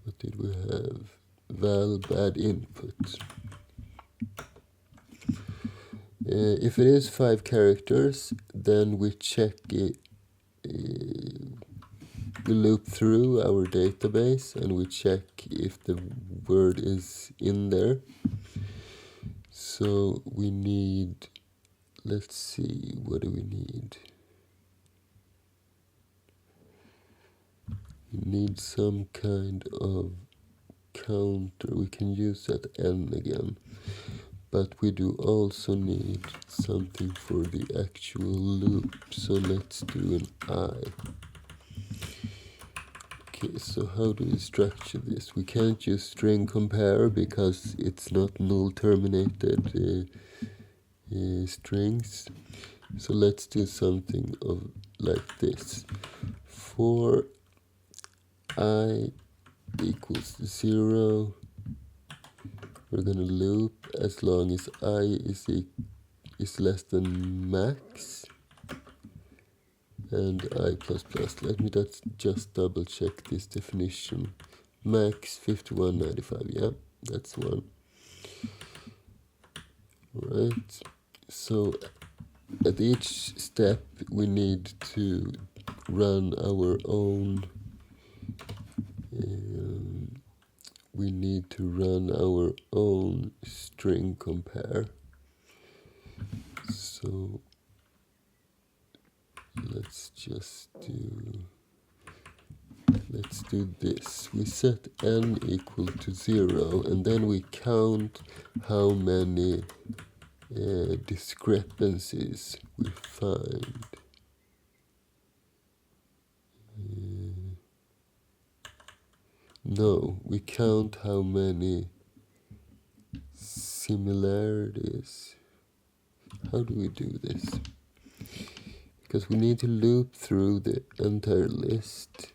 what did we have? Val bad input. If it is 5 characters, then we check it, we loop through our database and we check if the word is in there. So we need, let's see, what do we need? We need some kind of counter. We can use that n again, but we do also need something for the actual loop. So let's do an I. Okay, so how do we structure this? We can't use string compare because it's not null terminated strings. So let's do something of like this. For I equals 0, we're gonna loop as long as I is less than max, and I plus plus. Let me just double check this definition. Max 5195, yeah, that's one. Right, so at each step we need to run our own string compare. So let's do this. We set n equal to 0, and then we count how many discrepancies we find. No, we count how many similarities. How do we do this? Because we need to loop through the entire list.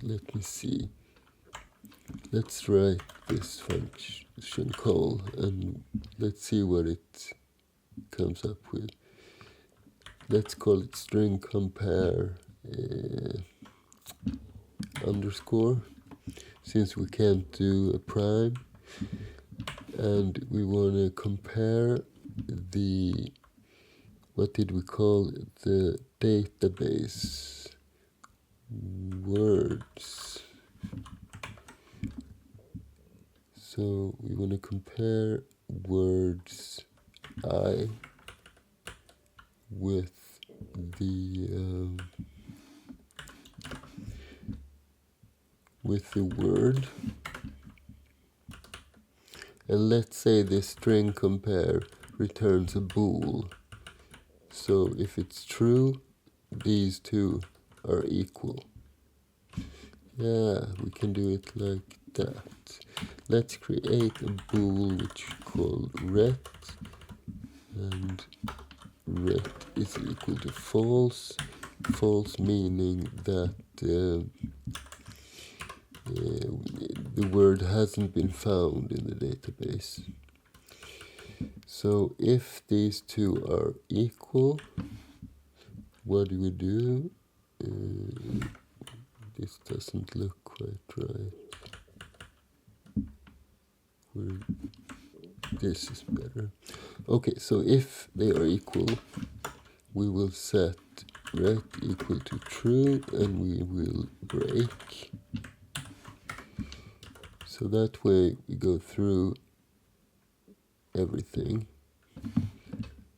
Let me see. Let's write this function call and let's see what it comes up with. Let's call it string compare underscore, since we can't do a prime, and we want to compare the, what did we call it, the database words. So we want to compare words I with the word, and let's say this string compare returns a bool. So if it's true, these two are equal. Yeah, we can do it like that. Let's create a bool which we call ret, and ret is equal to false. False meaning that the word hasn't been found in the database. So if these two are equal, what do? This doesn't look quite right. This is better. Okay, so if they are equal, we will set ret equal to true, and we will break. So that way we go through everything.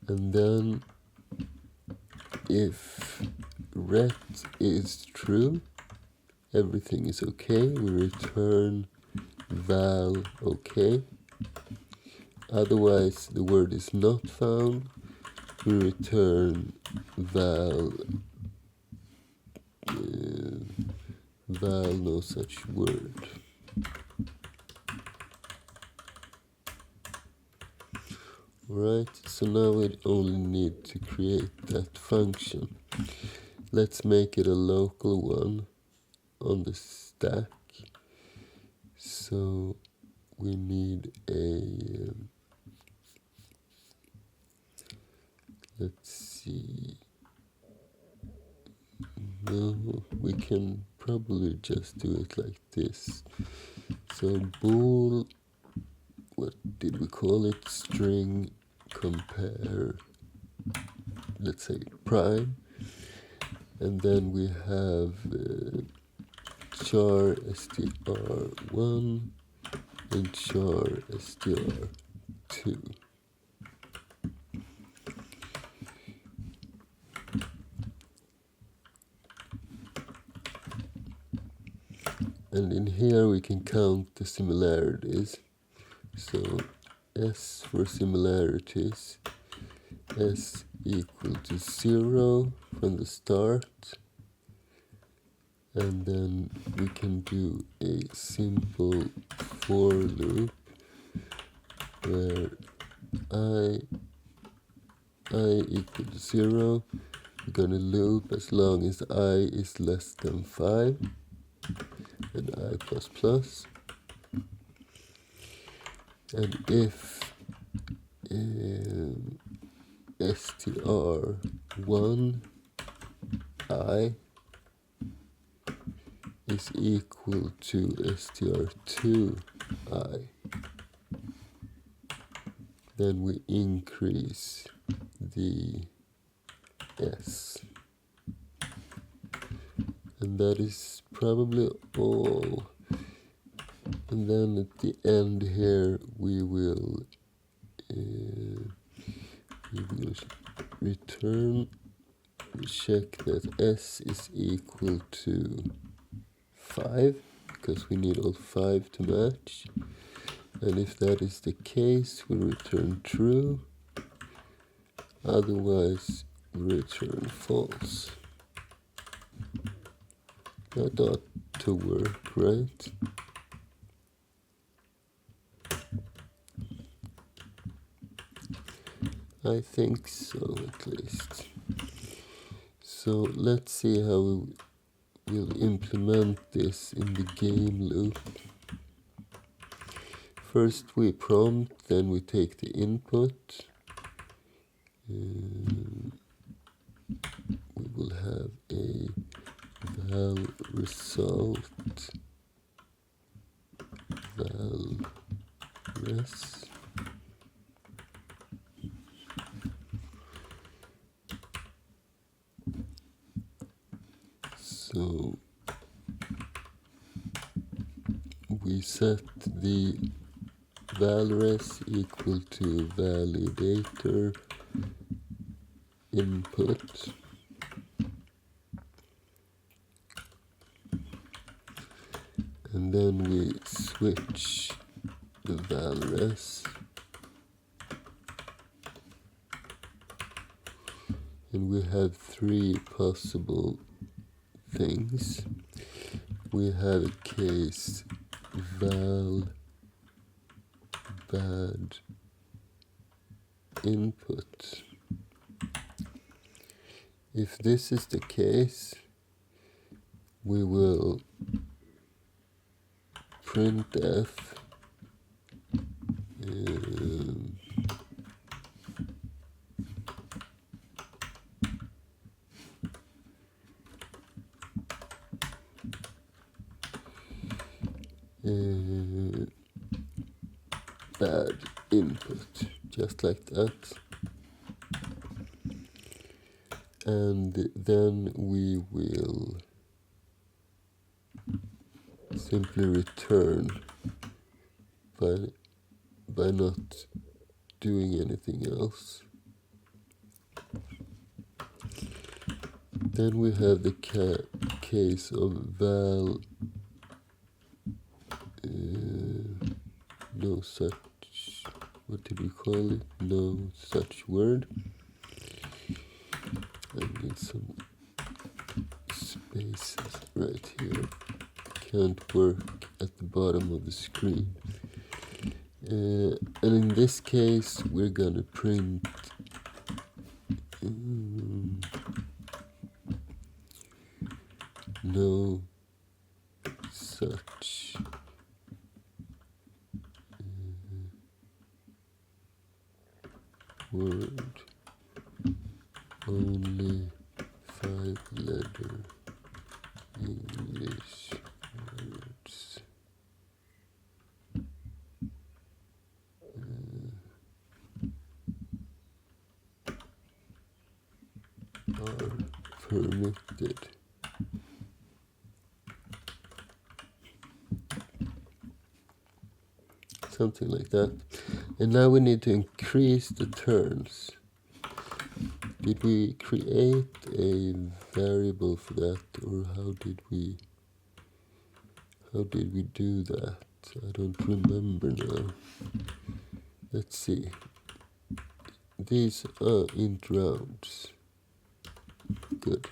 And then if ret is true, everything is okay. We return val okay. Otherwise, the word is not found. We return val no such word. Right, so now we only need to create that function. Let's make it a local one on the stack. So we need a, let's see, no, we can probably just do it like this. So bool, what did we call it? String compare, let's say prime, and then we have char str1 and char str2. And in here we can count the similarities. So S for similarities, S equal to 0 from the start, and then we can do a simple for loop where I equal to 0. We're gonna loop as long as I is less than 5, and I plus plus. And if str1 I is equal to str2 I, then we increase the s. And that is probably all. And then at the end here we will return, check that s is equal to 5, because we need all 5 to match. And if that is the case, we return true. Otherwise, we return false. That ought to work, right? I think so, at least. So let's see how we will implement this in the game loop. First we prompt, then we take the input. We will have a val result, val res. So we set the valres equal to validator input, and then we switch the valres, and we have three possible things. We have a case val bad input. If this is the case, we will printf bad input, just like that. And then we will simply return by not doing anything else. Then we have the case of val no such, what did we call it? No such word. I need some spaces right here. Can't work at the bottom of the screen. And in this case, we're gonna print no such word, only 5-letter English words are permitted. Something like that. And now we need to increase the turns. Did we create a variable for that, or how did we do that? I don't remember now. Let's see. These are int rounds. Good.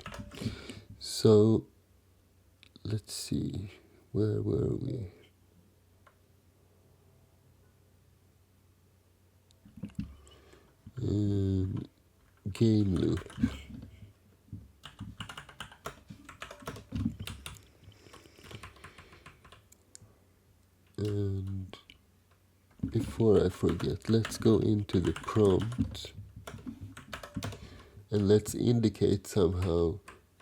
So let's see. Where were we? Game loop. And before I forget, let's go into the prompt and let's indicate somehow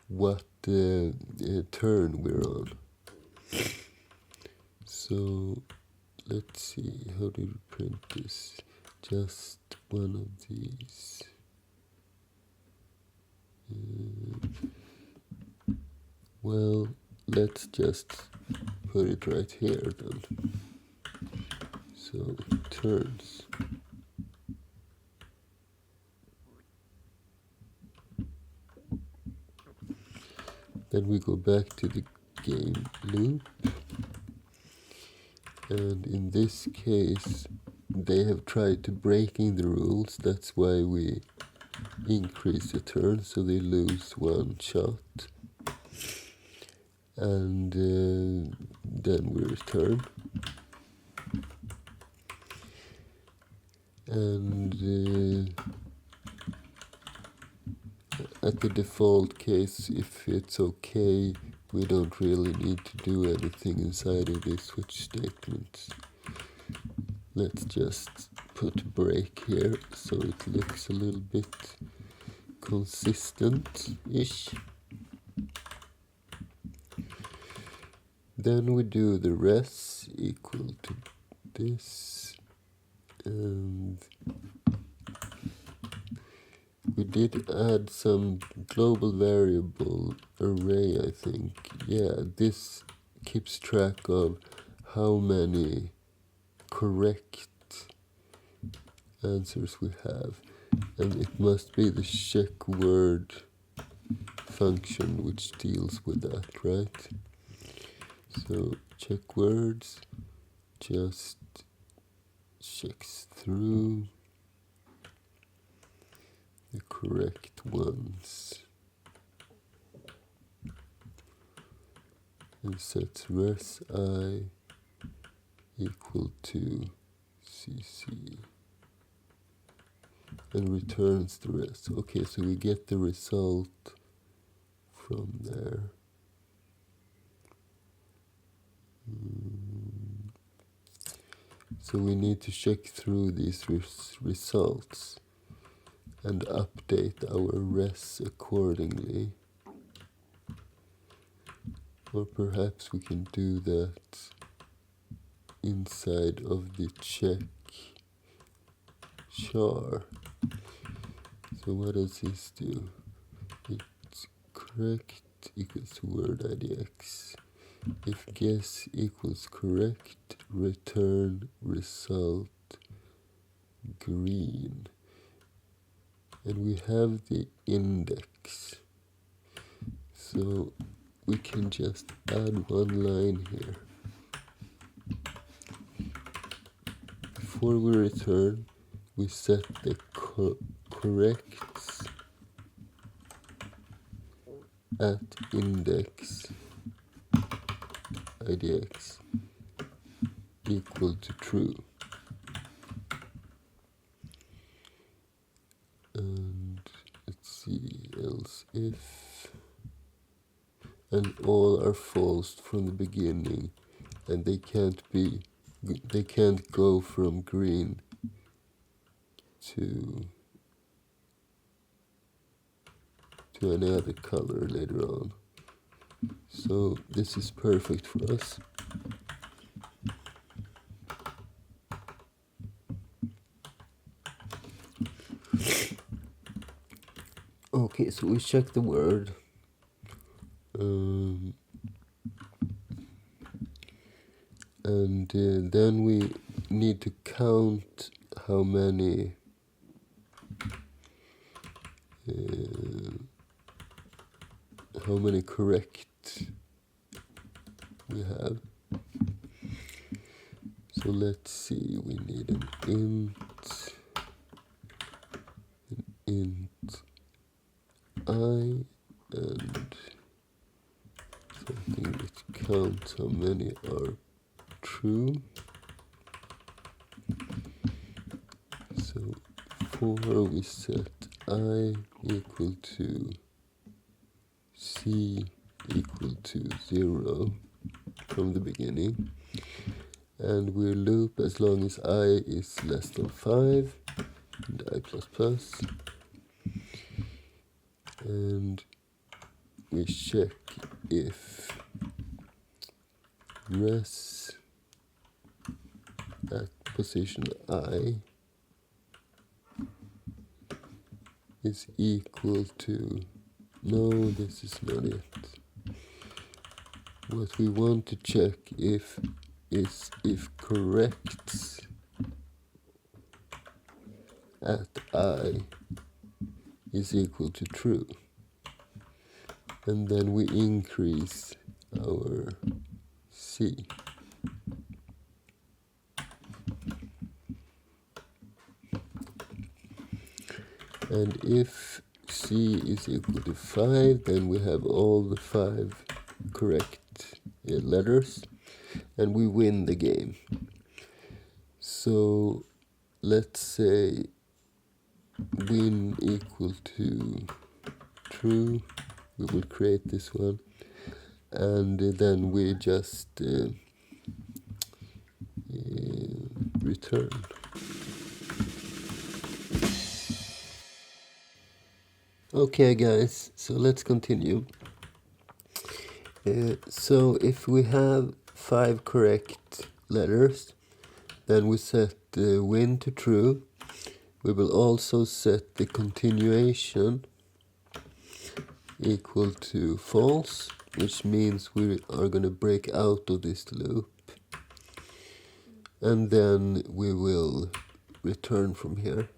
what turn we're on. So let's see, how do we print this? Just one of these. Well, let's just put it right here then. So turns. Then we go back to the game loop. And in this case, they have tried to breaking the rules. That's why we increase the turn, so they lose one shot. And then we return. And at the default case, if it's okay, we don't really need to do anything inside of the switch statements. Let's just put break here so it looks a little bit consistent-ish. Then we do the res equal to this, and we did add some global variable array, I think. Yeah, this keeps track of how many correct answers we have, and it must be the check word function which deals with that, right? So check words just checks through the correct ones. And sets res I equal to cc and returns the rest. Okay, so we get the result from there. So we need to check through these results and update our res accordingly. Or perhaps we can do that inside of the check char. So what does this do? It's correct equals to word idx. If guess equals correct, return result green. And we have the index. So we can just add one line here. Before we return, we set the corrects at index idx equal to true. And let's see, else if, and all are false from the beginning, and they can't go from green to any other color later on. So this is perfect for us. Okay, so we check the word. And then we need to count how many correct we have. So let's see, we need an int I, and something that counts how many are true. So for we set I equal to c equal to 0 from the beginning, and we loop as long as I is less than 5 and I plus plus, and we check if res at position I is equal to, no, this is not it. What we want to check is if corrects at I is equal to true. And then we increase our C. And if C is equal to 5, then we have all the 5 correct letters, and we win the game. So let's say win equal to true. We will create this one, and then we just return. Okay guys, so let's continue. So if we have 5 correct letters, then we set the win to true. We will also set the continuation equal to false, which means we are going to break out of this loop, and then we will return from here.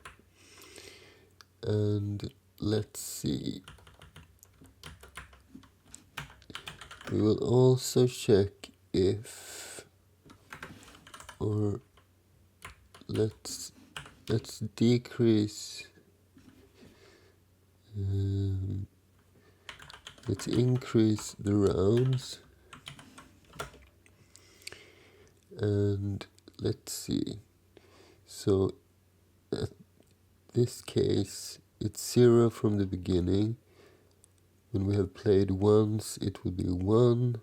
And let's see, we will also check if, or let's decrease Let's increase the rounds, and let's see. So at this case, it's 0 from the beginning. When we have played once, it will be 1,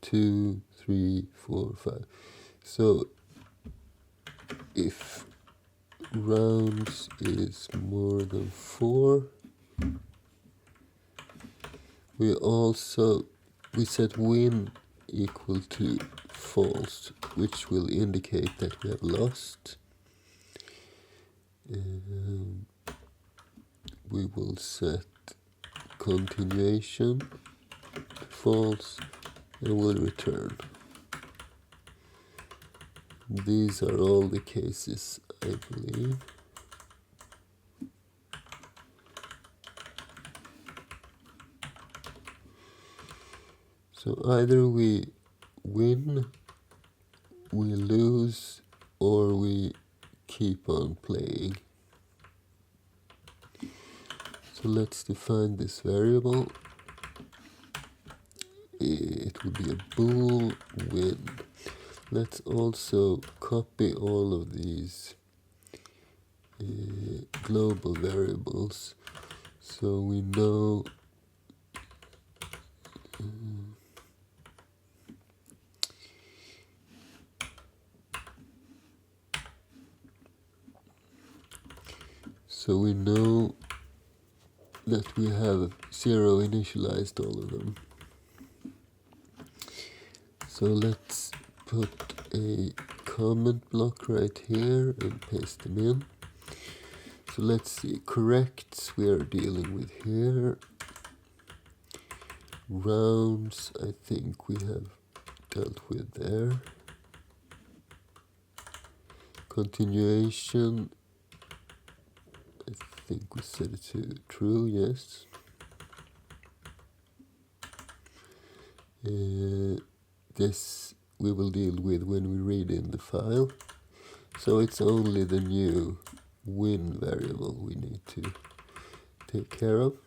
2, 3, 4, 5. So if rounds is more than 4, we set win equal to false, which will indicate that we have lost. We will set continuation to false, and we'll return. These are all the cases, I believe. So either we win, we lose, or we keep on playing. So let's define this variable. It will be a bool win. Let's also copy all of these global variables so we know that we have 0 initialized all of them. So let's put a comment block right here and paste them in. So let's see, corrects we are dealing with here. Rounds, I think we have dealt with there. Continuation, I think we set it to true, yes. This we will deal with when we read in the file. So it's only the new win variable we need to take care of.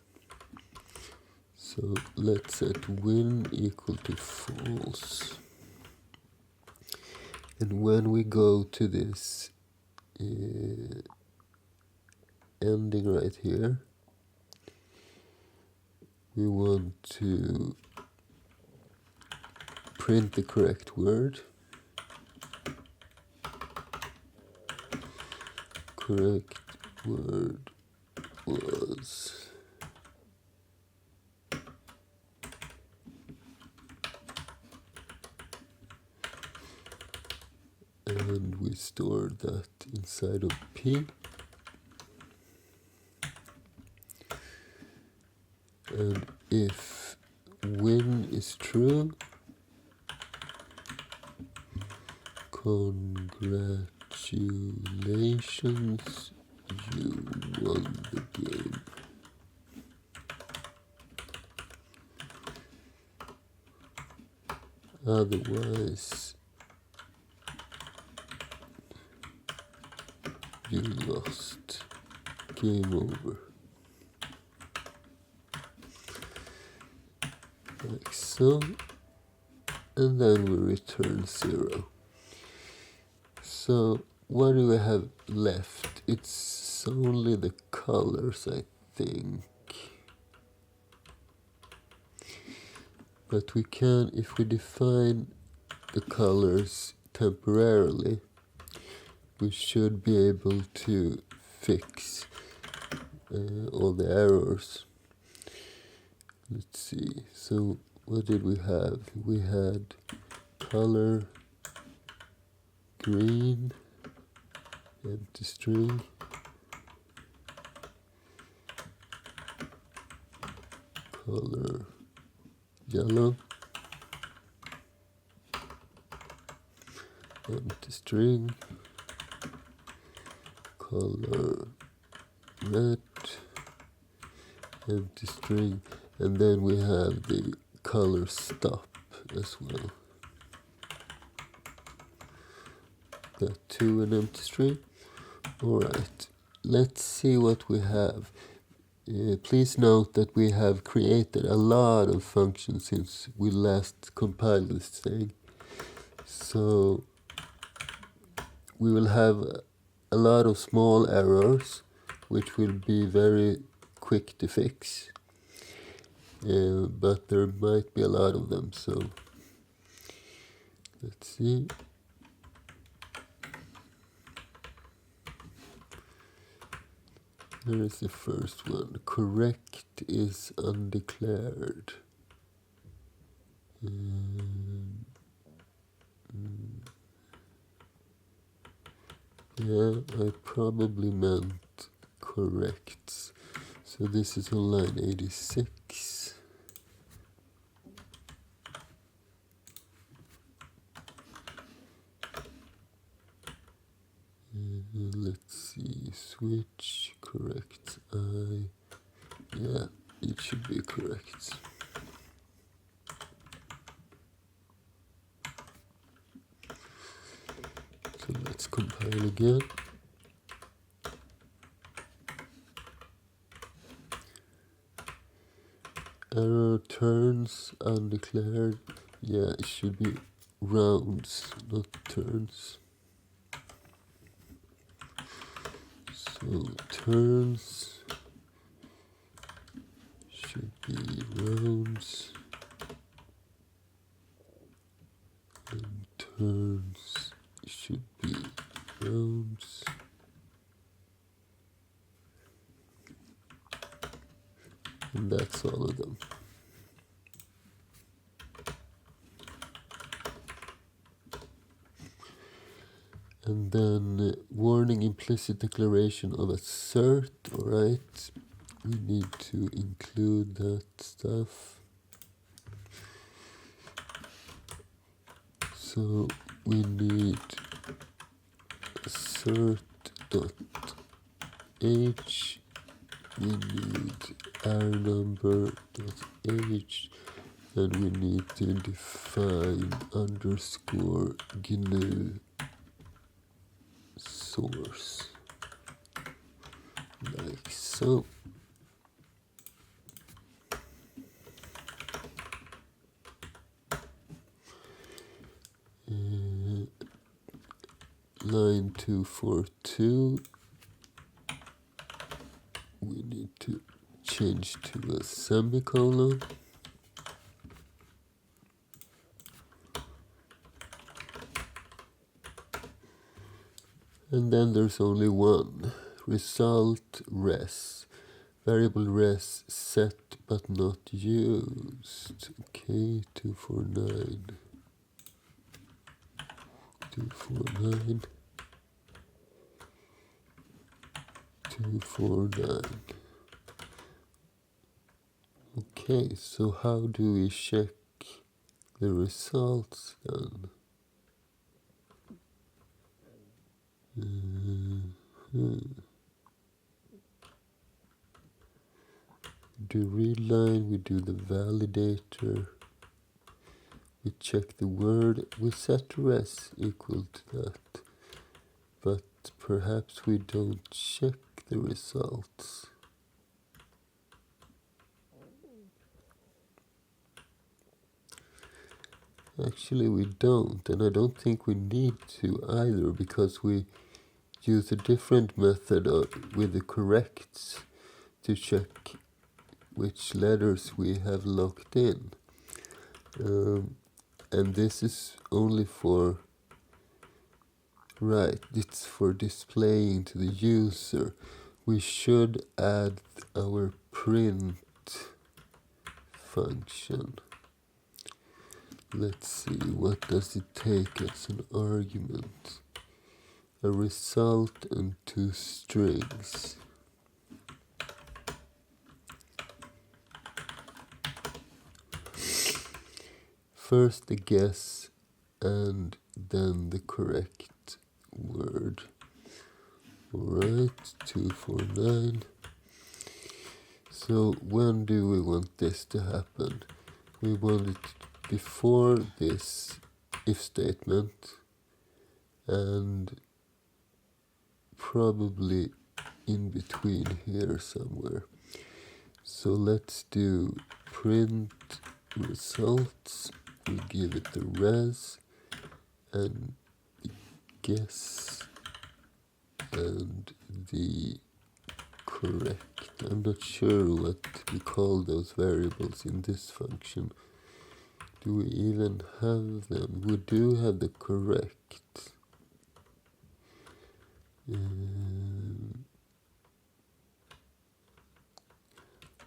So let's set win equal to false. And when we go to this ending right here, we want to print the correct word. Correct word was and we store that inside of P. And if win is true, congratulations, you won the game. Otherwise, you lost. Game over. Like so. And then we return 0. So what do we have left? It's only the colors, I think. But we can, if we define the colors temporarily, we should be able to fix all the errors. Let's see. So what did we have? We had color green, empty string, color yellow, empty string, color red, empty string, and then we have the color stop as well. Got 2 and empty string. Alright, let's see what we have. Please note that we have created a lot of functions since we last compiled this thing. So we will have a lot of small errors, which will be very quick to fix. But there might be a lot of them, so let's see. Here is the first one. Correct is undeclared. Yeah, I probably meant correct. So this is on line 86. Let's see, switch, correct, yeah, it should be correct. So let's compile again. Error turns undeclared. Yeah, it should be rounds, not turns. So turns should be rounds, and turns should be rounds. And that's all of them. And then warning implicit declaration of assert, alright. We need to include that stuff. So we need assert.h. We need rnumber.h. And we need to define underscore GNU source, like so. Line 242, we need to change to a semicolon. And then there's only one. Result res. Variable res set but not used. Okay, 249. 249. 249. Okay, so how do we check the results then? Do read line, we do the validator, we check the word, we set res equal to that, but perhaps we don't check the results. Actually we don't, and I don't think we need to either, because we use a different method with the corrects to check which letters we have locked in. And this is only for, right, it's for displaying to the user. We should add our print function. Let's see, what does it take as an argument? A result and 2 strings. First the guess and then the correct word. Alright, 249. So when do we want this to happen? We want it before this if statement and probably in between here somewhere. So let's do print results. We give it the res and the guess and the correct. I'm not sure what we call those variables in this function. Do we even have them? We do have the correct.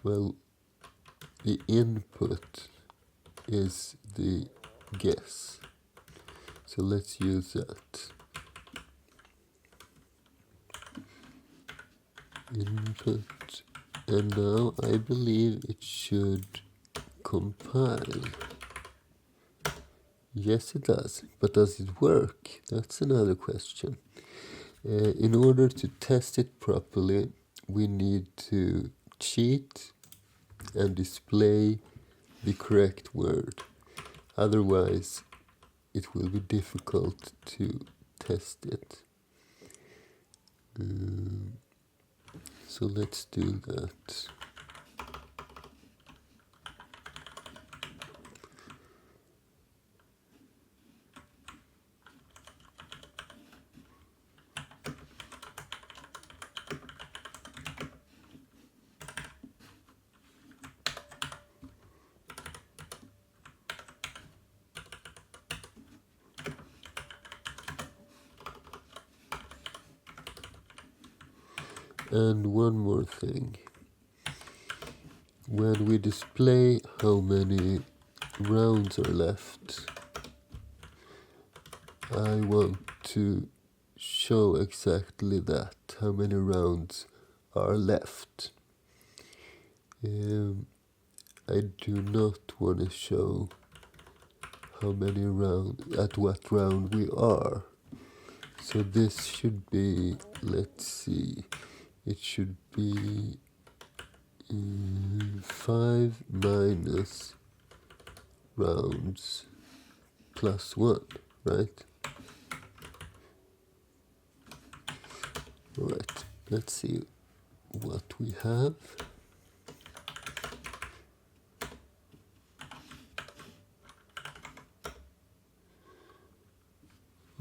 Well, the input is the guess. So let's use that. Input. And now I believe it should compile. Yes, it does. But does it work? That's another question. In order to test it properly, we need to cheat and display the correct word. Otherwise, it will be difficult to test it. So let's do that. And one more thing. When we display how many rounds are left, I want to show exactly that, how many rounds are left. I do not want to show how many rounds, at what round we are. So this should be, let's see, it should be 5 minus rounds plus 1, right? Alright, let's see what we have.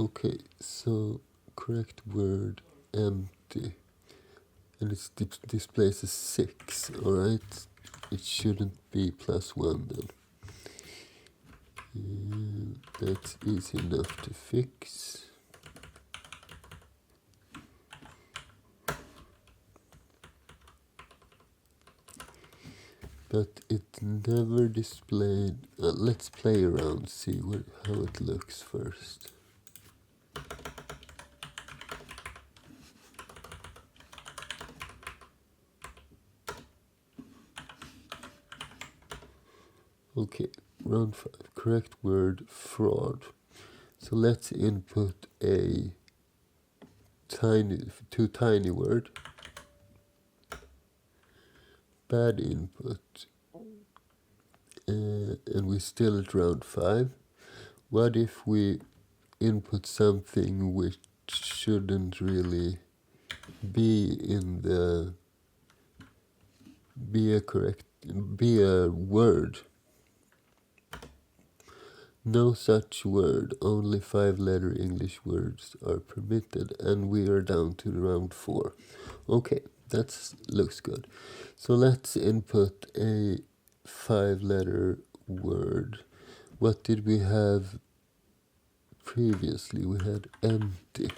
Okay, so correct word empty. And it displays a 6, alright? It shouldn't be plus 1 then. That's easy enough to fix. But it never displayed. Let's play around, see how it looks first. Okay, round 5. Correct word fraud. So let's input a too tiny word. Bad input. And we're still at round 5. What if we input something which shouldn't really be be a word? No such word, only 5-letter English words are permitted, and we are down to round 4. Okay, that looks good. So let's input a 5-letter word. What did we have previously? We had empty.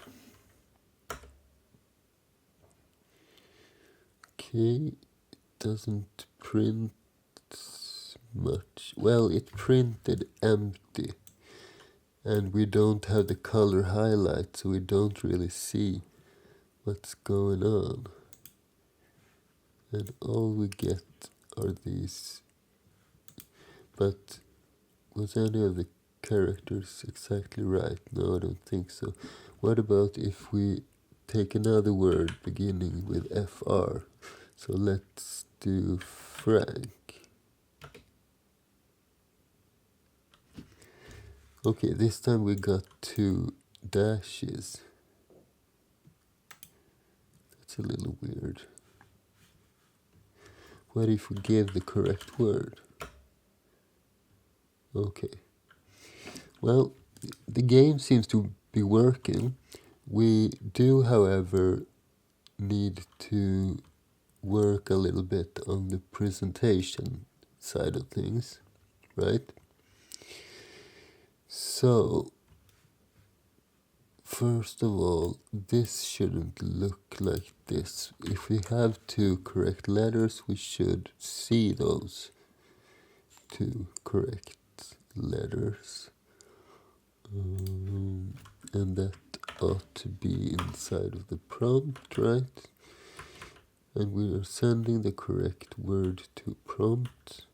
Okay, doesn't print much. Well, it printed empty. And we don't have the color highlight, so we don't really see what's going on. And all we get are these. But was any of the characters exactly right? No, I don't think so. What about if we take another word beginning with FR? So let's do Frank. Okay, this time we got 2 dashes. That's a little weird. What if we give the correct word? Okay. Well, the game seems to be working. We do, however, need to work a little bit on the presentation side of things, right? So, first of all, this shouldn't look like this. If we have two correct letters, we should see those two correct letters. And that ought to be inside of the prompt, right? And we are sending the correct word to prompt.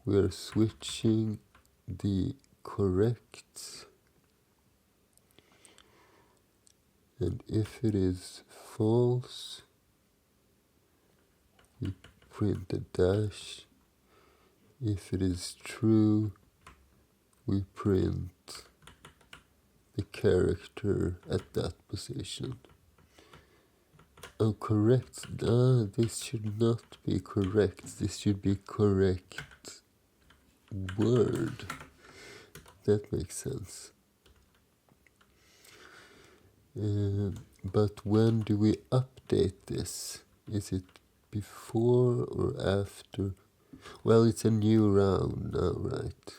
We are switching the correct, and if it is false, we print a dash. If it is true, we print the character at that position. Oh, correct. This should not be correct. This should be correct word. That makes sense. But when do we update this? Is it before or after? Well, it's a new round now, right?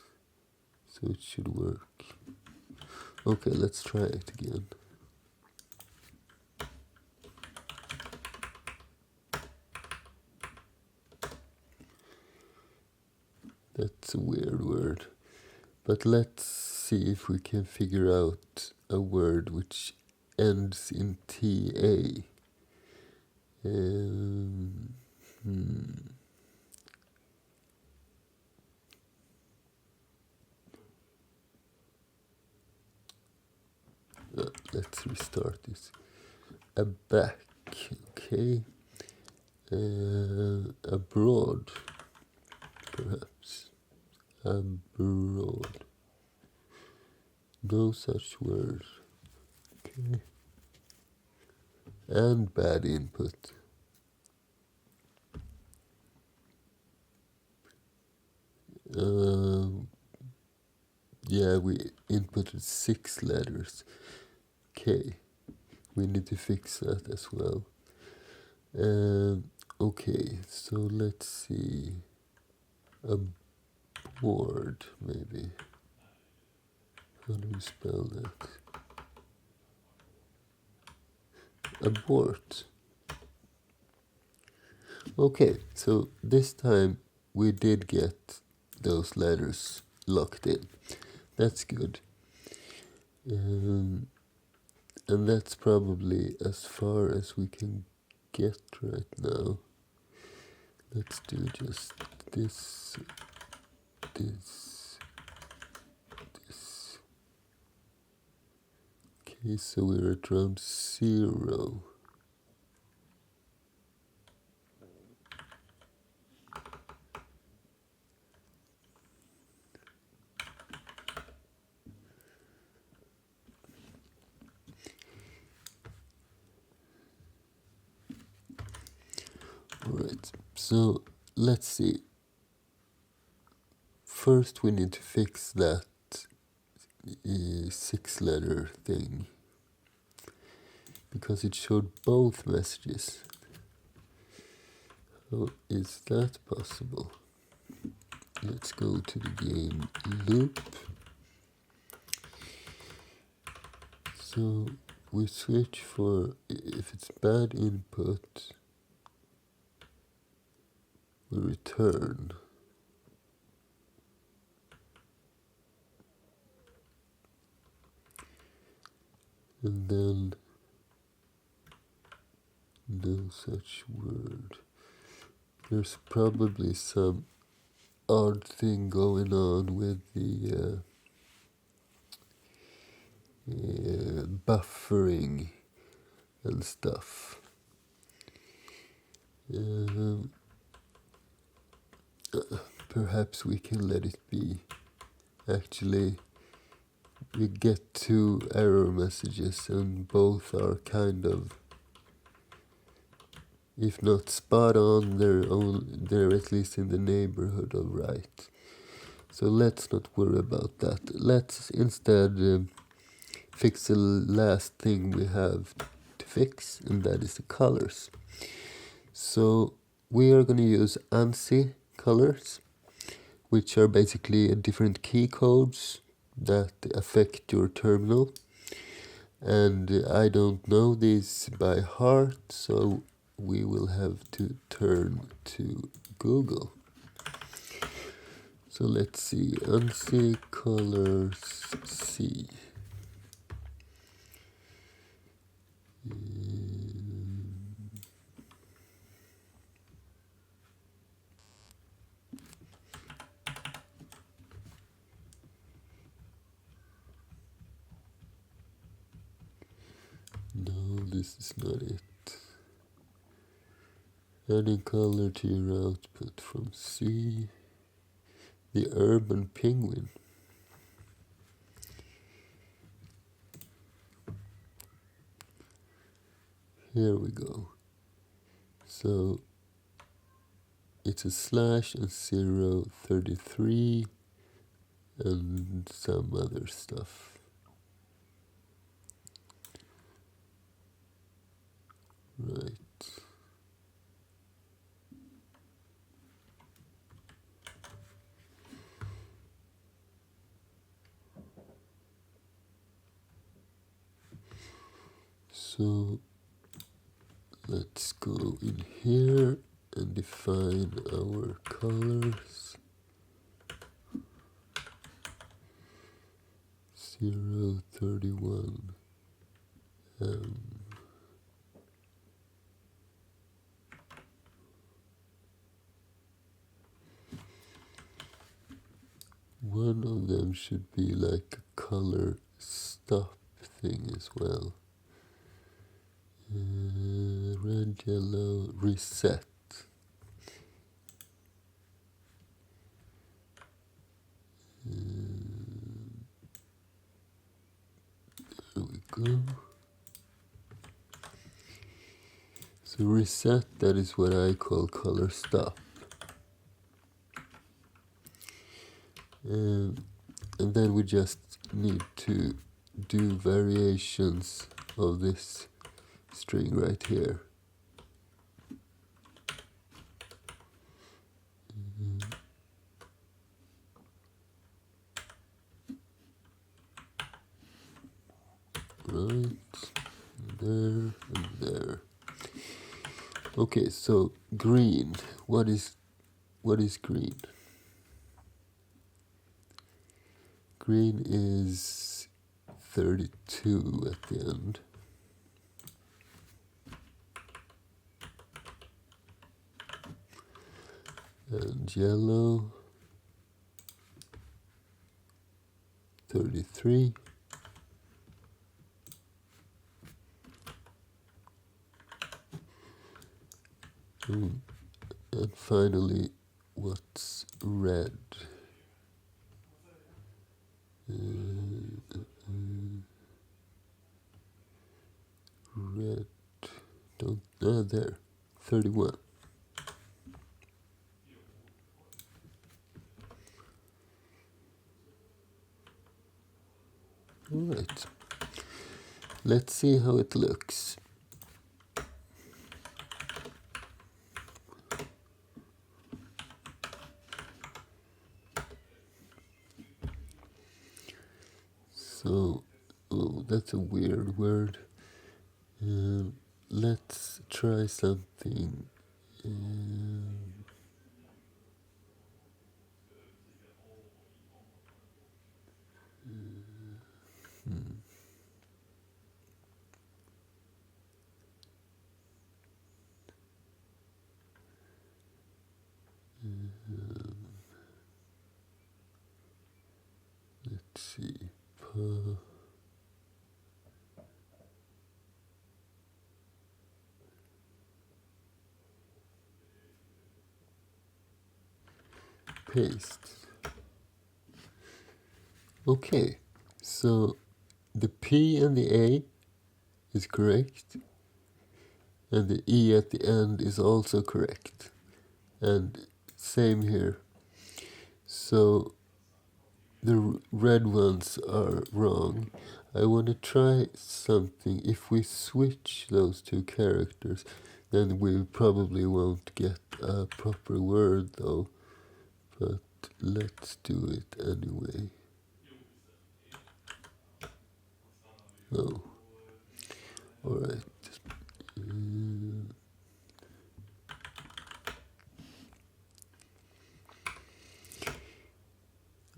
So it should work. Okay, let's try it again. That's a weird word. But let's see if we can figure out a word which ends in TA. Let's restart this. A back, okay. Abroad, perhaps. Abroad. No such word. Okay. And bad input. Yeah, we inputted 6 letters. Okay, we need to fix that as well. Okay, so let's see. A board, maybe. How do you spell that? Abort. Okay, so this time we did get those letters locked in. That's good. And that's probably as far as we can get right now. Let's do just this, this, this. Okay, so we're at round 0. Alright, so let's see. First we need to fix that 6-letter thing, because it showed both messages. How is that possible? Let's go to the game loop. So we switch for, if it's bad input, we return. And then no such word. There's probably some odd thing going on with the buffering and stuff. Perhaps we can let it be. Actually, we get 2 error messages and both are kind of If not spot on, they're at least in the neighborhood of right. So let's not worry about that. Let's instead fix the last thing we have to fix, and that is the colors. So we are going to use ANSI colors, which are basically different key codes that affect your terminal. And I don't know this by heart, so we will have to turn to Google. So let's see, ANSI colors C. No, this is not it. Adding color to your output from C. The urban penguin. Here we go. So it's a slash and 033 and some other stuff. Right. So let's go in here and define our colors. 031. One of them should be like a color stop thing as well. Red, yellow, reset. There we go. So reset, that is what I call color stop. And then we just need to do variations of this string right here. Right, there and there. Okay, so green. What is green? Green is 32 at the end. And yellow, 33. And finally, what's red? Red, there, 31. All right, let's see how it looks. So, oh, that's a weird word. Let's try something. Let's see. Paste. Okay, so the P and the A is correct. And the E at the end is also correct. And same here. So the red ones are wrong. I want to try something. If we switch those two characters, then we probably won't get a proper word though. But let's do it anyway. Oh, alright.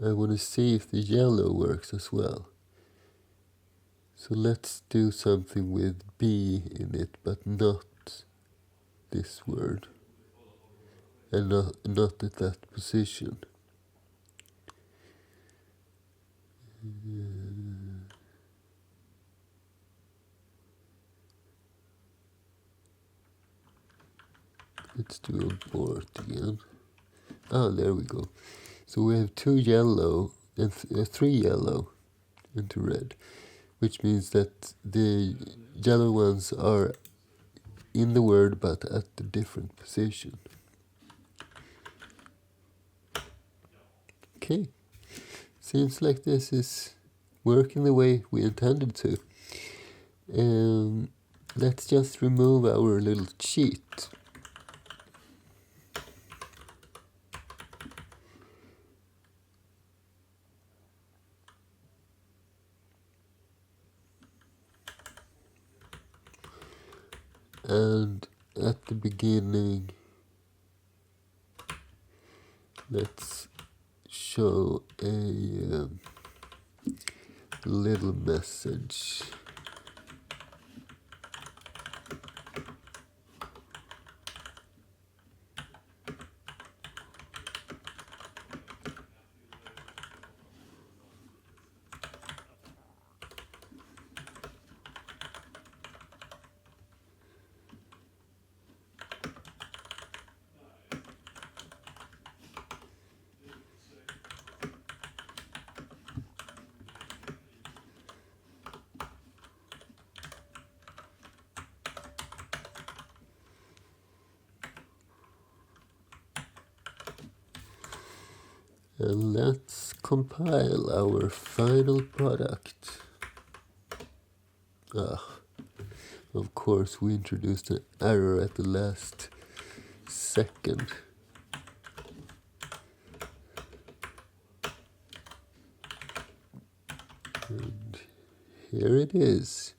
I want to see if the yellow works as well. So let's do something with B in it, but not this word. And not at that position. Let's do abort again. Ah, there we go. So we have two yellow and three yellow into red, which means that the yellow ones are in the word but at a different position. Okay, seems like this is working the way we intended to. Let's just remove our little cheat. And at the beginning, let's show a little message. And let's compile our final product. Of course, we introduced an error at the last second. And here it is.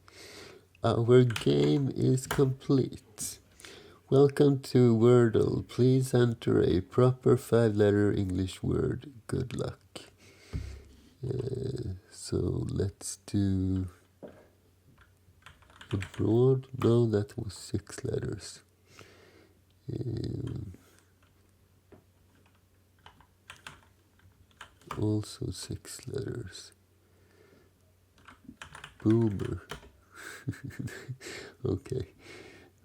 Our game is complete. Welcome to Wordle. Please enter a proper 5-letter English word. Good luck. So let's do abroad. No, that was 6 letters. Also 6 letters. Boomer. Okay,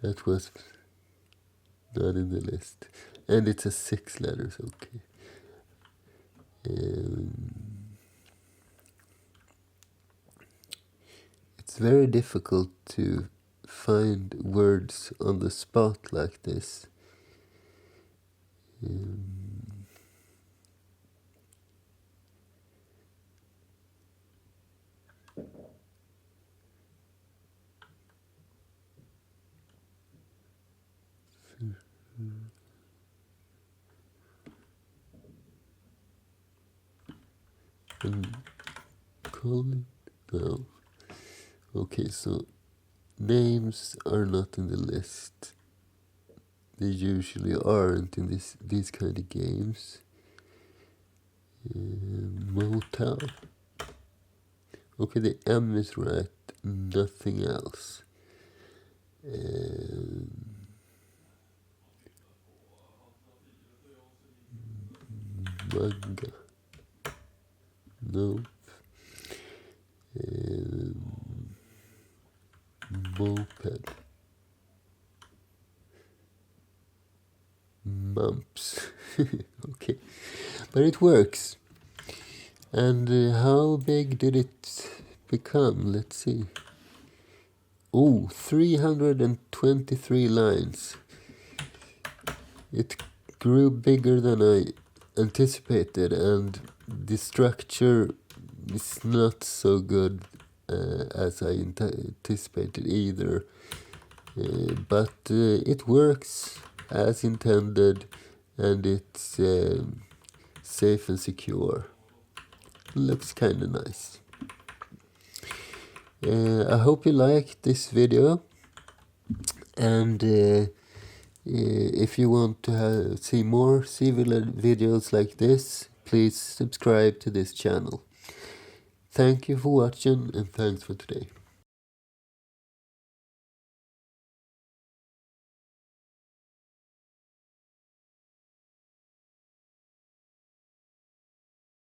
that was not in the list. And it's a 6 letters, okay. It's very difficult to find words on the spot like this. Colin? No. Okay, so names are not in the list. They usually aren't in these kind of games. Motel. Okay, the M is right, nothing else. Manga. Nope. Moped. Mumps. Okay, but it works. And how big did it become? Let's see. Oh, 323 lines. It grew bigger than I anticipated, and the structure is not so good as I anticipated either. But it works as intended, and it's safe and secure. Looks kinda nice. I hope you liked this video, and if you want to see more similar videos like this, please subscribe to this channel. Thank you for watching, and thanks for today.